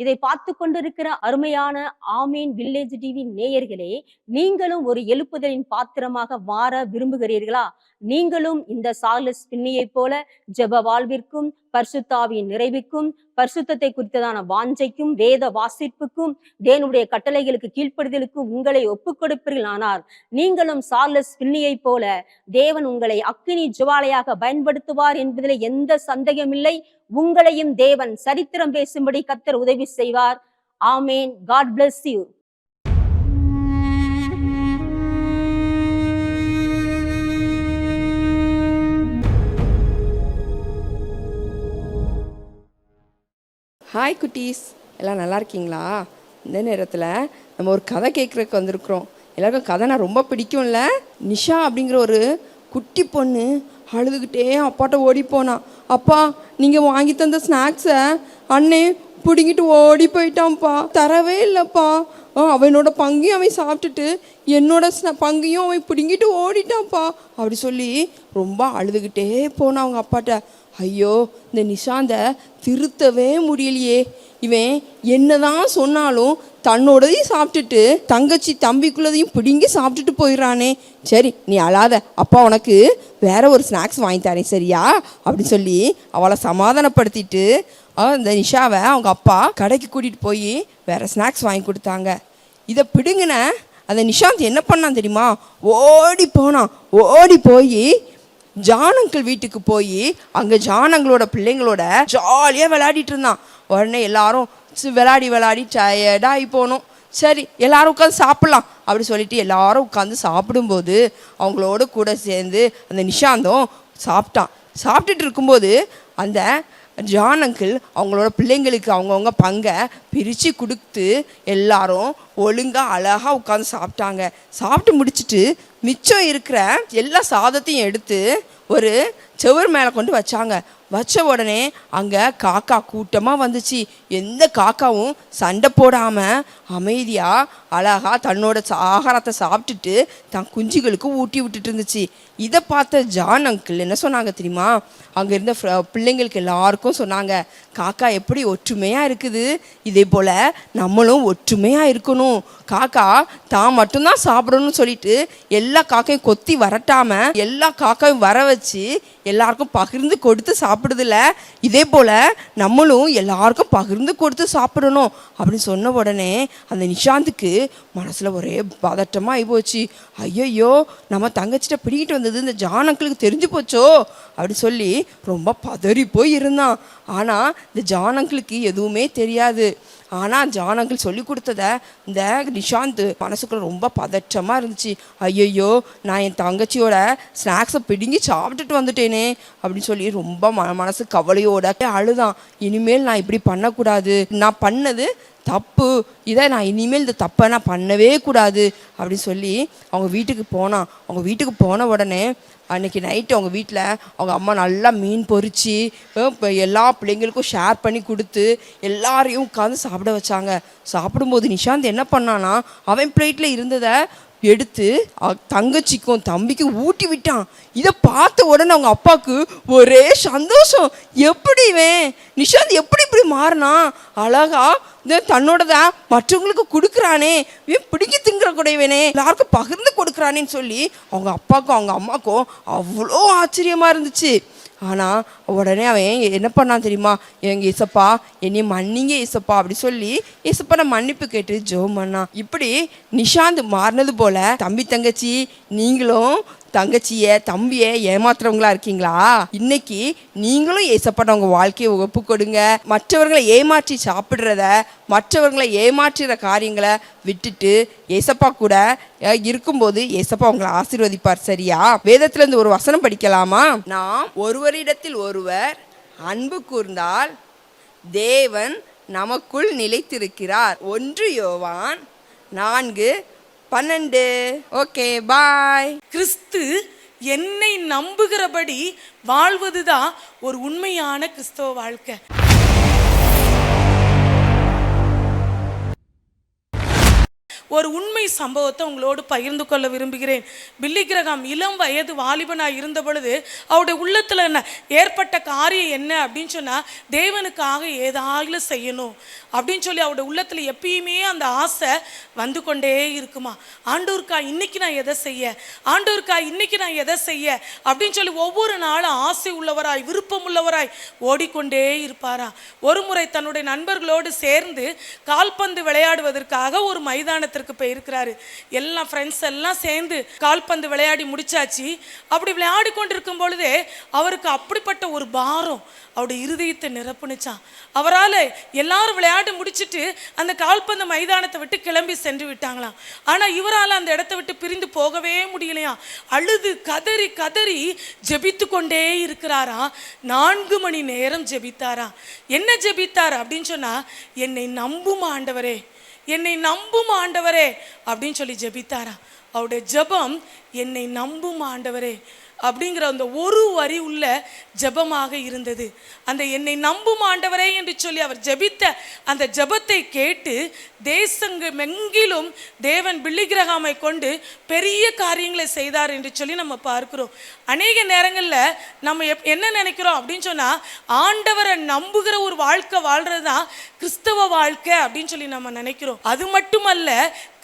இதை பார்த்து கொண்டிருக்கிற அருமையான ஆமீன் வில்லேஜ் டிவி நேயர்களே, நீங்களும் ஒரு எழுப்புதலின் பாத்திரமாக மாற விரும்புகிறீர்களா? நீங்களும் இந்த சார்லஸ் ஃபின்னியை போல ஜெப வாழ்விற்கும் பரிசுத்தாவியின் நிறைவுக்கும் பரிசுத்தத்தை குறித்ததான வாஞ்சைக்கும் வேத வாசிப்புக்கும் தேவனுடைய கட்டளைகளுக்கு கீழ்ப்படுதலுக்கும் உங்களை ஒப்புக் கொடுப்பீர்களானால் நீங்களும் சார்லஸ் ஃபின்னியை போல தேவன் உங்களை அக்கினி ஜுவாலையாக பயன்படுத்துவார் என்பதில் எந்த சந்தேகமில்லை. உங்களையும் தேவன் சரித்திரம் பேசும்படி கர்த்தர் உதவி செய்வார். ஆமேன். God bless you. ஹாய் குட்டீஸ், எல்லாம் நல்லா இருக்கீங்களா? இந்த நேரத்தில் நம்ம ஒரு கதை கேட்குறதுக்கு வந்திருக்கிறோம். எல்லாருக்கும் கதை நான் ரொம்ப பிடிக்கும்ல. நிஷா அப்படிங்கிற ஒரு குட்டி பொண்ணு அழுதுகிட்டே அப்பாட்ட ஓடி போனான். அப்பா, நீங்கள் வாங்கி தந்த ஸ்நாக்ஸை அண்ணே பிடிங்கிட்டு ஓடி போயிட்டான்ப்பா, தரவே இல்லைப்பா. அவனோட பங்கையும் அவன் சாப்பிட்டுட்டு என்னோட பங்கையும் அவன் பிடிங்கிட்டு ஓடிட்டான்ப்பா அப்படி சொல்லி ரொம்ப அழுதுகிட்டே போனான் அவங்க அப்பாட்ட. ஐயோ, இந்த நிஷாந்தை திருத்தவே முடியலையே. இவன் என்னதான் சொன்னாலும் தன்னோடதையும் சாப்பிட்டுட்டு தங்கச்சி தம்பிக்குள்ளதையும் பிடுங்கி சாப்பிட்டுட்டு போயிடறானே. சரி, நீ அழாத, அப்பா உனக்கு வேற ஒரு ஸ்நாக்ஸ் வாங்கி தரேன் சரியா அப்படின்னு சொல்லி அவளை சமாதானப்படுத்திட்டு இந்த நிஷாவை அவங்க அப்பா கடைக்கு கூட்டிகிட்டு போய் வேற ஸ்நாக்ஸ் வாங்கி கொடுத்தாங்க. இதை பிடுங்கின அந்த நிஷாந்த் என்ன பண்ணான் தெரியுமா? ஓடி போனான். ஓடி போய் ஜான் அங்கிள் வீட்டுக்கு போய் அங்கே ஜான் அங்கிளோட பிள்ளைங்களோட ஜாலியாக விளையாடிட்டு இருந்தான். உடனே எல்லாரும் விளையாடி டயர்டாகி போனோம். சரி, எல்லாரும் உட்காந்து சாப்பிட்லாம் அப்படி சொல்லிட்டு எல்லாரும் உட்காந்து சாப்பிடும்போது அவங்களோட கூட சேர்ந்து அந்த நிஷாந்தும் சாப்பிட்டான். சாப்பிட்டுட்டு இருக்கும்போது அந்த ஜான் அங்கிள் அவங்களோட பிள்ளைங்களுக்கு அவங்கவுங்க பங்கை பிரித்து கொடுத்து எல்லாரும் ஒழுங்காக அழகாக உட்காந்து சாப்பிட்டாங்க. சாப்பிட்டு முடிச்சுட்டு மிச்சம் இருக்கிற எல்லா சாதத்தையும் எடுத்து ஒரு செவர் மேலே கொண்டு வச்சாங்க. வச்ச உடனே அங்கே காக்கா கூட்டமாக வந்துச்சு. எந்த காக்காவும் சண்டை போடாமல் அமைதியாக அழகாக தன்னோட ஆகாரத்தை சாப்பிட்டுட்டு தன் குஞ்சுகளுக்கு ஊட்டி விட்டுட்டு இருந்துச்சு. இதை பார்த்த ஜான் அங்கிள் என்ன சொன்னாங்க தெரியுமா? அங்கே இருந்த பிள்ளைங்களுக்கு எல்லாருக்கும் சொன்னாங்க, காக்கா எப்படி ஒற்றுமையாக இருக்குது, இதே போல் நம்மளும் ஒற்றுமையாக இருக்கணும். காக்கா தான் மட்டும்தான் சாப்பிடணும்னு சொல்லிட்டு எல்லா காக்கையும் கொத்தி வரட்டாமல் எல்லா காக்கையும் வர வச்சு எல்லாருக்கும் பகிர்ந்து கொடுத்து சாப்பிடுதில்ல, இதே போல் நம்மளும் எல்லாருக்கும் பகிர்ந்து கொடுத்து சாப்பிடணும் அப்படின்னு சொன்ன உடனே அந்த நிஷாந்துக்கு மனசில் ஒரே பதட்டமாக ஆகி போச்சு. ஐயோ, நம்ம தங்கச்சிட்ட பிடிக்கிட்டு நடந்தது இந்த ஜான் அங்கிளுக்கு தெரிஞ்சு போச்சோ அப்படி சொல்லி ரொம்ப பதறி போய் இருந்தான். ஆனால் இந்த ஜான் அங்கிளுக்கு எதுவுமே தெரியாது. ஆனால் ஜான் அங்கிள் சொல்லி கொடுத்தத இந்த நிஷாந்த் மனசுக்குள்ள ரொம்ப பதற்றமாக இருந்துச்சு. ஐயையோ, நான் என் தங்கச்சியோட ஸ்நாக்ஸை பிடுங்கி சாப்பிட்டுட்டு வந்துட்டேனே அப்படின்னு சொல்லி ரொம்ப மனசு கவலையோட அழுதான். இனிமேல் நான் இப்படி பண்ணக்கூடாது, நான் பண்ணது தப்பு, இதை நான் இனிமேல் இந்த தப்பை நான் பண்ணவே கூடாது அப்படின்னு சொல்லி அவங்க வீட்டுக்கு போனான். அவங்க வீட்டுக்கு போன உடனே அன்றைக்கி நைட்டு அவங்க வீட்டில் அவங்க அம்மா நல்லா மீன் பொரித்து எல்லா பிள்ளைங்களுக்கும் ஷேர் பண்ணி கொடுத்து எல்லாரையும் உட்காந்து சாப்பிட வச்சாங்க. சாப்பிடும்போது நிஷாந்த் என்ன பண்ணான்னா, அவன் பிளேட்டில் இருந்ததை எடுத்து தங்கச்சிக்கும் தம்பிக்கும் ஊட்டி விட்டான். இதை பார்த்த உடனே அவங்க அப்பாவுக்கு ஒரே சந்தோஷம். எப்படி நிஷாந்த் எப்படி இப்படி மாறினா, அழகா தன்னோடதான் மற்றவங்களுக்கு கொடுக்குறானே, இவன் பிடிக்கி திங்கிற கூடவேனே, எல்லாருக்கும் பகிர்ந்து கொடுக்குறானேன்னு சொல்லி அவங்க அப்பாவுக்கும் அவங்க அம்மாவுக்கும் அவ்வளோ ஆச்சரியமாக இருந்துச்சு. ஆனால் உடனே அவன் என்ன பண்ணான் தெரியுமா, எங்கள் ஏசப்பா என்னை மன்னிங்க ஏசப்பா அப்படி சொல்லி ஏசப்பா நான் மன்னிப்பு கேட்டு ஜெபம் பண்ணான். இப்படி நிஷாந்த் மாறினது போல் தம்பி தங்கச்சி நீங்களும் தங்கச்சியை தம்பியை ஏமாத்துறவங்களா இருக்கீங்களா? இன்னைக்கு நீங்களும் ஏசப்பா உங்கள் வாழ்க்கையை ஒப்பு கொடுங்க. மற்றவர்களை ஏமாற்றி சாப்பிட்றத, மற்றவர்களை ஏமாற்றுற காரியங்களை விட்டுட்டு ஏசப்பா கூட இருக்கும்போது ஏசப்பா உங்களை ஆசீர்வதிப்பார். சரியா? வேதத்துல இருந்து ஒரு வசனம் படிக்கலாமா? நாம் ஒருவரிடத்தில் ஒருவர் அன்பு கூர்ந்தால் தேவன் நமக்குள் நிலைத்திருக்கிறார். 1 யோவான் 4:12. ஓகே, பாய். கிறிஸ்து என்னை நம்புகிறபடி வாழ்வதுதான் ஒரு உண்மையான கிறிஸ்தவ வாழ்க்கை. ஒரு உண்மை சம்பவத்தை உங்களோடு பகிர்ந்து கொள்ள விரும்புகிறேன். பில்லி கிரகாம் இளம் வயது வாலிபனாக இருந்த பொழுது அவருடைய உள்ளத்தில் என்ன ஏற்பட்ட காரியம் என்ன அப்படின்னு சொன்னால், தேவனுக்காக ஏதாவது செய்யணும் அப்படின்னு சொல்லி அவருடைய உள்ளத்தில் எப்பயுமே அந்த ஆசை வந்து கொண்டே இருக்குமா. ஆண்டவருக்கா இன்னைக்கு நான் எதை செய்ய, ஆண்டவருக்கா இன்னைக்கு நான் எதை செய்ய அப்படின்னு சொல்லி ஒவ்வொரு நாளும் ஆசை உள்ளவராய் விருப்பம் உள்ளவராய் ஓடிக்கொண்டே இருப்பாரா. ஒரு முறை தன்னுடைய நண்பர்களோடு சேர்ந்து கால்பந்து விளையாடுவதற்காக ஒரு மைதானத்தில் போயிருக்கிறாரு. எல்லாம் ஃப்ரெண்ட்ஸ் எல்லாம் சேர்ந்து கால்பந்து விளையாடி முடிச்சாச்சு. அப்படி விளையாடி கொண்டிருக்கும் பொழுதே அவருக்கு அப்படிப்பட்ட ஒரு பாரம் அவருடைய இருதயத்தை நிரப்புனுச்சான். அவரால் எல்லாரும் விளையாடி முடிச்சுட்டு அந்த கால்பந்து மைதானத்தை விட்டு கிளம்பி சென்று விட்டாங்களாம். ஆனால் இவரால் அந்த இடத்தை விட்டு பிரிந்து போகவே முடியலையா. அழுது கதறி கதறி ஜெபித்து கொண்டே இருக்கிறாரா. 4 மணி நேரம் ஜெபித்தாரா. என்ன ஜெபித்தார் அப்படின்னு சொன்னால், என்னை நம்பும் ஆண்டவரே, என்னை நம்பும் ஆண்டவரே அப்படின்னு சொல்லி ஜெபித்தாரா. அவருடைய ஜெபம் என்னை நம்பும் ஆண்டவரே அப்படிங்கிற அந்த ஒரு வரி உள்ள ஜெபமாக இருந்தது. அந்த என்னை நம்பும் ஆண்டவரே என்று சொல்லி அவர் ஜெபித்த அந்த ஜெபத்தை கேட்டு தேசமெங்கிலும் தேவன் பில்லி கிரகாமை கொண்டு பெரிய காரியங்களை செய்தார் என்று சொல்லி நம்ம பார்க்கிறோம். அநேக நேரங்களில் நம்ம என்ன நினைக்கிறோம் அப்படின்னு சொன்னால், ஆண்டவரை நம்புகிற ஒரு வாழ்க்கை வாழ்கிறது தான் கிறிஸ்தவ வாழ்க்கை அப்படின்னு சொல்லி நம்ம நினைக்கிறோம். அது மட்டுமல்ல,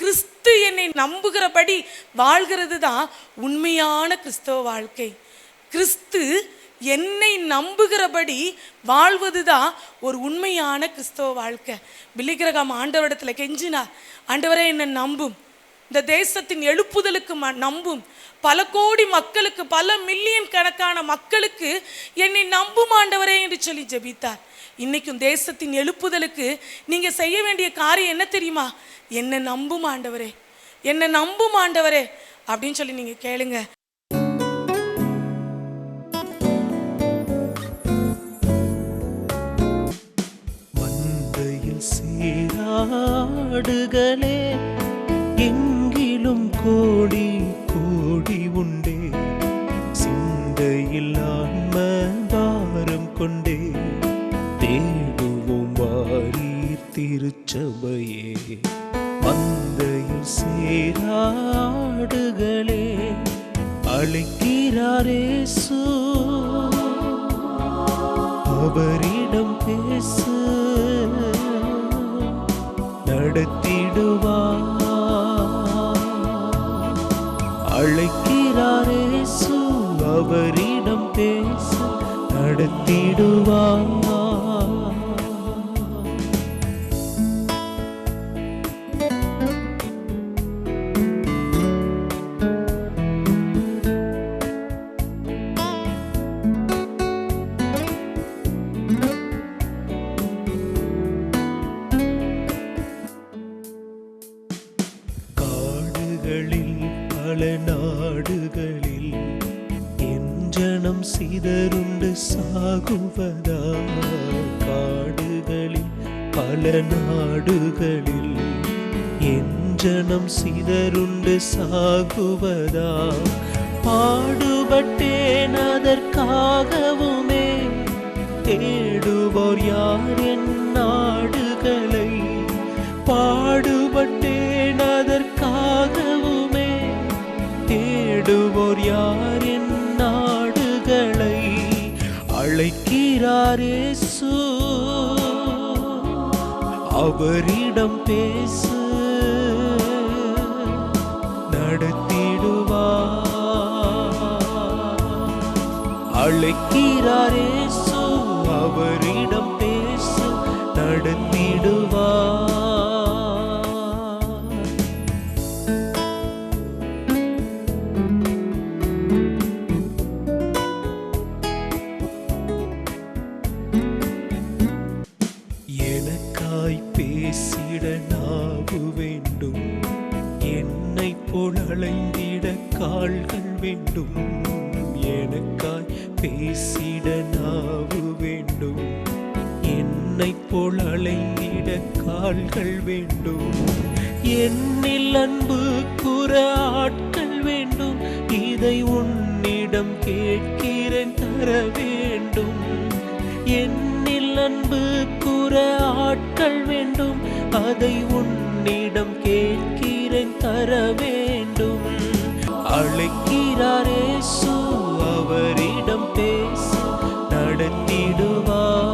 கிறிஸ்து என்னை நம்புகிறபடி வாழ்கிறது தான் உண்மையான கிறிஸ்தவ வாழ்க்கை. கிறிஸ்து என்னை நம்புகிறபடி வாழ்வது தான் ஒரு உண்மையான கிறிஸ்தவ வாழ்க்கை. பில்லி கிரகாம் ஆண்டவரிடத்தில் கெஞ்சினார், ஆண்டவரே என்னை நம்பும், இந்த தேசத்தின் எழுப்புதலுக்கு நம்பும், பல கோடி மக்களுக்கு, பல மில்லியன் கணக்கான மக்களுக்கு என்னை நம்பும் ஆண்டவரே என்று சொல்லி ஜெபித்தார். இன்னைக்கும் தேசத்தின் எழுப்புதலுக்கு நீங்க செய்ய வேண்டிய காரியம் என்ன தெரியுமா? என்னை நம்பும் ஆண்டவரே, என்னை நம்பும் ஆண்டவரே அப்படின்னு சொல்லி நீங்க கேளுங்க. மந்தையில் சீராடுகளே, எங்கிலும் கோடி கோடி உண்டே, சிந்தையில் ஆன்ம பாரம் கொண்டே தேடுவோம் வாரீர் திருச்சபையே. மந்தையில் சேராடுகளே, அழைக்கிறாரேசு, அவரிடம் பேசு, நடத்திடுவார். அழைக்கிறாரேசு, அவரிடம் பேசு, நடத்திடுவார். காடுகளில் பல நாடுகளில் என் ஜனம் சிதறுண்டு சாகுவதா? காடுகளில் பல நாடுகளில் என் ஜனம் சிதறுண்டு சாகுவதா? பாடுபட்டேன் அதற்காகவுமே, தேடுவோர் யார் என் நாடுகளை? பாடுபட்டேன் அதற்காகவுமே, தேடுவோர் யார் என் நாடுகளை? அழைக்கிறார் இயேசு, அவரிடம் பேசு, நடத்திடுவார். அழைக்கிறார் இயேசு, அவரிடம் பேசு, நடத்திடுவார். எனக்காய் பேசிட நாவு வேண்டும், என்னை போல் அலைந்திட கால்கள் வேண்டும். எனக்காய் பேசிட நாவு வேண்டும், என்னை போல் அலைந்திட கால்கள் வேண்டும். என்னில் அன்பு கூற ஆட்கள் வேண்டும், இதை உன்னிடம் கேட்கிறேன் தர வேண்டும். என்னில் அன்பு கூற ஆட்கள் வேண்டும், அதை உன்னிடம் கேட்கிறேன் தர வேண்டும். அழைக்கிறார் இயேசு, அவரிடம் பேசு, நடத்திடுவார்.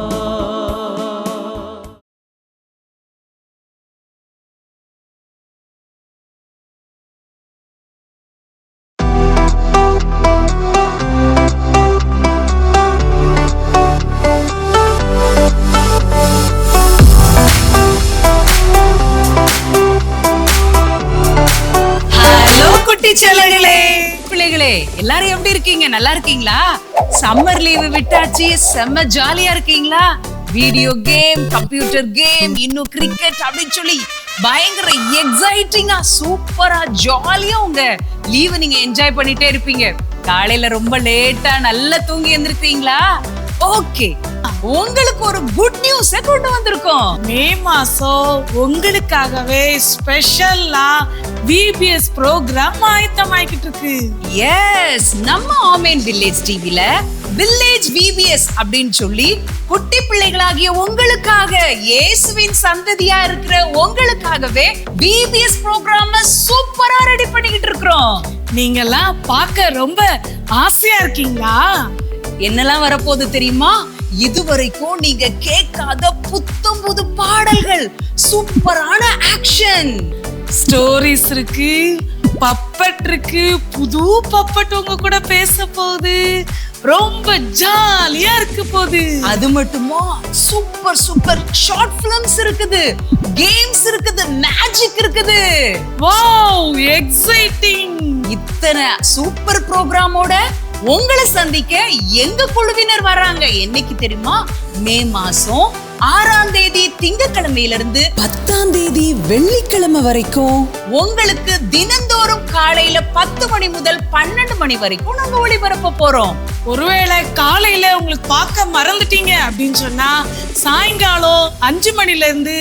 பிள்ளைகளே, எல்லாரும் எப்படி இருக்கீங்க? நல்லா இருக்கீங்களா? சம்மர் லீவு விட்டாச்சு, செம்ம ஜாலியா இருக்கீங்களா? வீடியோ கேம், கம்ப்யூட்டர் கேம், இன்னும் கிரிக்கெட் அப்படின்னு சொல்லி பயங்கர எக்ஸைட்டிங்கா சூப்பரா ஜாலியா உங்க லீவு நீங்க என்ஜாய் பண்ணிட்டே இருப்பீங்க. காலையில ரொம்ப லேட்டா நல்லா தூங்கி எழுந்திருக்கீங்களா? ஓகே, உங்களுக்கு ஒரு குட் நியூஸ் கொண்டு வந்திருக்கோம். மே மாசம் உங்களுக்காகவே ஸ்பெஷலா VBS ப்ரோக்ராம் ஆயத்தமாயிக்கிட்டு இருக்கு. எஸ், நம்ம ஆமேன் வில்லேஜ் டிவில வில்லேஜ் VBS அப்படின்னு சொல்லி குட்டி பிள்ளைகளாகிய உங்களுக்காக, இயேசுவின் சந்ததியா இருக்கிற உங்களுக்காகவே VBS ப்ரோக்ராம் சூப்பரா ரெடி பண்ணிக்கிட்டு இருக்கோம். நீங்கெல்லாம் பார்க்க ரொம்ப ஆசையா இருக்கீங்களா? என்னெல்லாம் வரப்போகுது தெரியுமா? இதுவரைக்கும் நீங்க கேட்காத புத்தம் புது பாடல்கள், சூப்பரான ஆக்ஷன், ஸ்டோரிஸ் இருக்கு, பப்பட் இருக்கு, புது பப்பட் உங்க கூட பேச போகுது, ரொம்ப ஜாலியா இருக்கு போகுது. அது மட்டுமா, சூப்பர் சூப்பர் ஷார்ட் பிலிம்ஸ் இருக்குது, கேம்ஸ் இருக்குது, மேஜிக் இருக்குது. Wow, exciting! இத்தனை சூப்பர் ப்ரோக்ராமோட உங்களை சந்திக்க எங்க குழுவினர் வராங்க. என்னைக்கு தெரியுமா? மே மாசம் 6ஆம் தேதி திங்கட்கிழமையிலிருந்து 10ஆம் தேதி வெள்ளிக்கிழமை வரைக்கும் உங்களுக்கு தினந்தோறும் காலையில 10 மணி முதல் 12 மணி வரைக்கும் நாங்க ஒளிபரப்ப போறோம். ஒருவேளை காலையில உங்களுக்கு பார்க்க மறந்துட்டீங்க அப்படின்னு சொன்னா, சாயங்காலம் 5 மணில இருந்து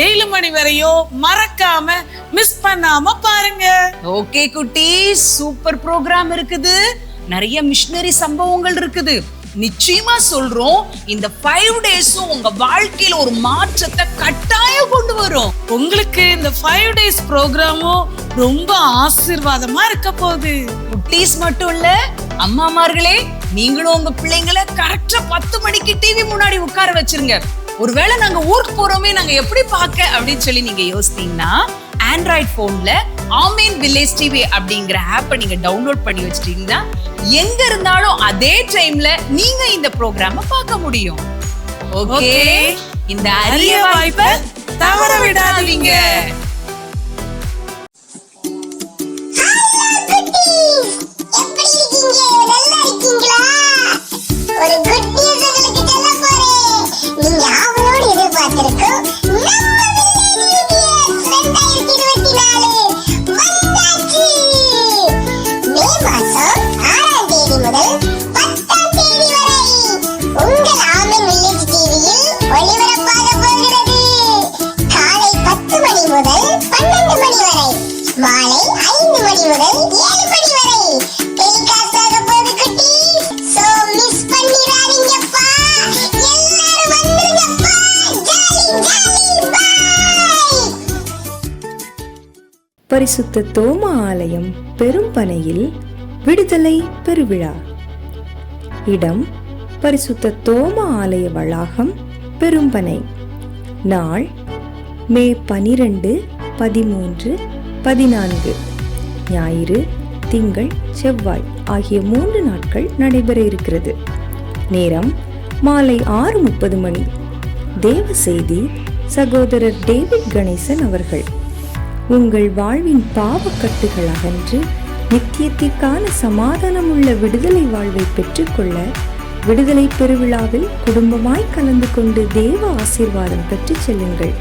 7 மணி வரையும் மறக்காம மிஸ் பண்ணாம பாருங்க. ஓகே குட்டி, சூப்பர் ப்ரோக்ராம் இருக்குது, நிறைய மிஷனரி சம்பவங்கள் இருக்குது. நிச்சயமா சொல்றோம், இந்த 5 டேஸும் உங்க வாழ்க்கையில ஒரு மாற்றத்தை கட்டாயம் கொண்டு வரும். உங்களுக்கு இந்த 5 டேஸ் ப்ரோக்ராமும் ரொம்ப ஆசீர்வாதமா இருக்க போகுது. குட்டீஸ் மட்டும் இல்ல, அம்மாமார்களே, நீங்களும் உங்க பிள்ளைங்களை கரெக்டா 10 மணிக்கு டிவி முன்னாடி உட்கார வச்சிருங்க. ஒருவேளை நாங்க ஊருக்கு போறோமே, நாங்க எப்படி பார்க்க அப்படின்னு சொல்லி நீங்க யோசித்தீங்கன்னா, ஆண்ட்ராய்ட் போன்ல ஆமேன் வில்லேஜ் டிவி அப்படிங்கிற ஆப்பை நீங்க டவுன்லோட் பண்ணி வச்சிட்டீங்கன்னா, எங்க இருந்தாலும் அதே டைம்ல நீங்க இந்த ப்ரோக்ராமை பார்க்க முடியும். ஓகே, இந்த அரிய வாய்ப்பை தவற விடாதீங்க. ஒரு குட் நியூஸ் உங்களுக்கு சொல்ல போறேன். நீங்க ஆவலோடு எதிர்பார்த்திருக்கும் நம்ம வில்லேஜ் VBS 2024 வந்தாச்சு. மாலை 5 மணி முதல் 7 மணி வரை டெலிகாஸ்ட் ஆக போகுது குட்டீஸ். சோ மிஸ் பண்ணிராதீங்கப்பா. எல்லாரும் வந்துருங்கப்பா. ஜாலி ஜாலி பாய். பரிசுத்த தோமா ஆலயம் பெரும்பனையில் விடுதலை பெருவிழா. இடம் பரிசுத்த தோமா ஆலய வளாகம், பெரும்பனை. நாள் மே 12, 13, 14. ஞாயிறு, திங்கள், செவ்வாய் ஆகிய 3 நாட்கள் நடைபெற இருக்கிறது. நேரம் மாலை 6:30 மணி. தேவ செய்தி சகோதரர் டேவிட் கணேசன் அவர்கள். உங்கள் வாழ்வின் பாவக்கட்டுகள் அகன்று நித்தியத்திற்கான சமாதானமுள்ள விடுதலை வாழ்வை பெற்றுக்கொள்ள விடுதலை பெருவிழாவில் குடும்பமாய் கலந்து கொண்டு தேவ ஆசீர்வாதம் பெற்று செல்லுங்கள்.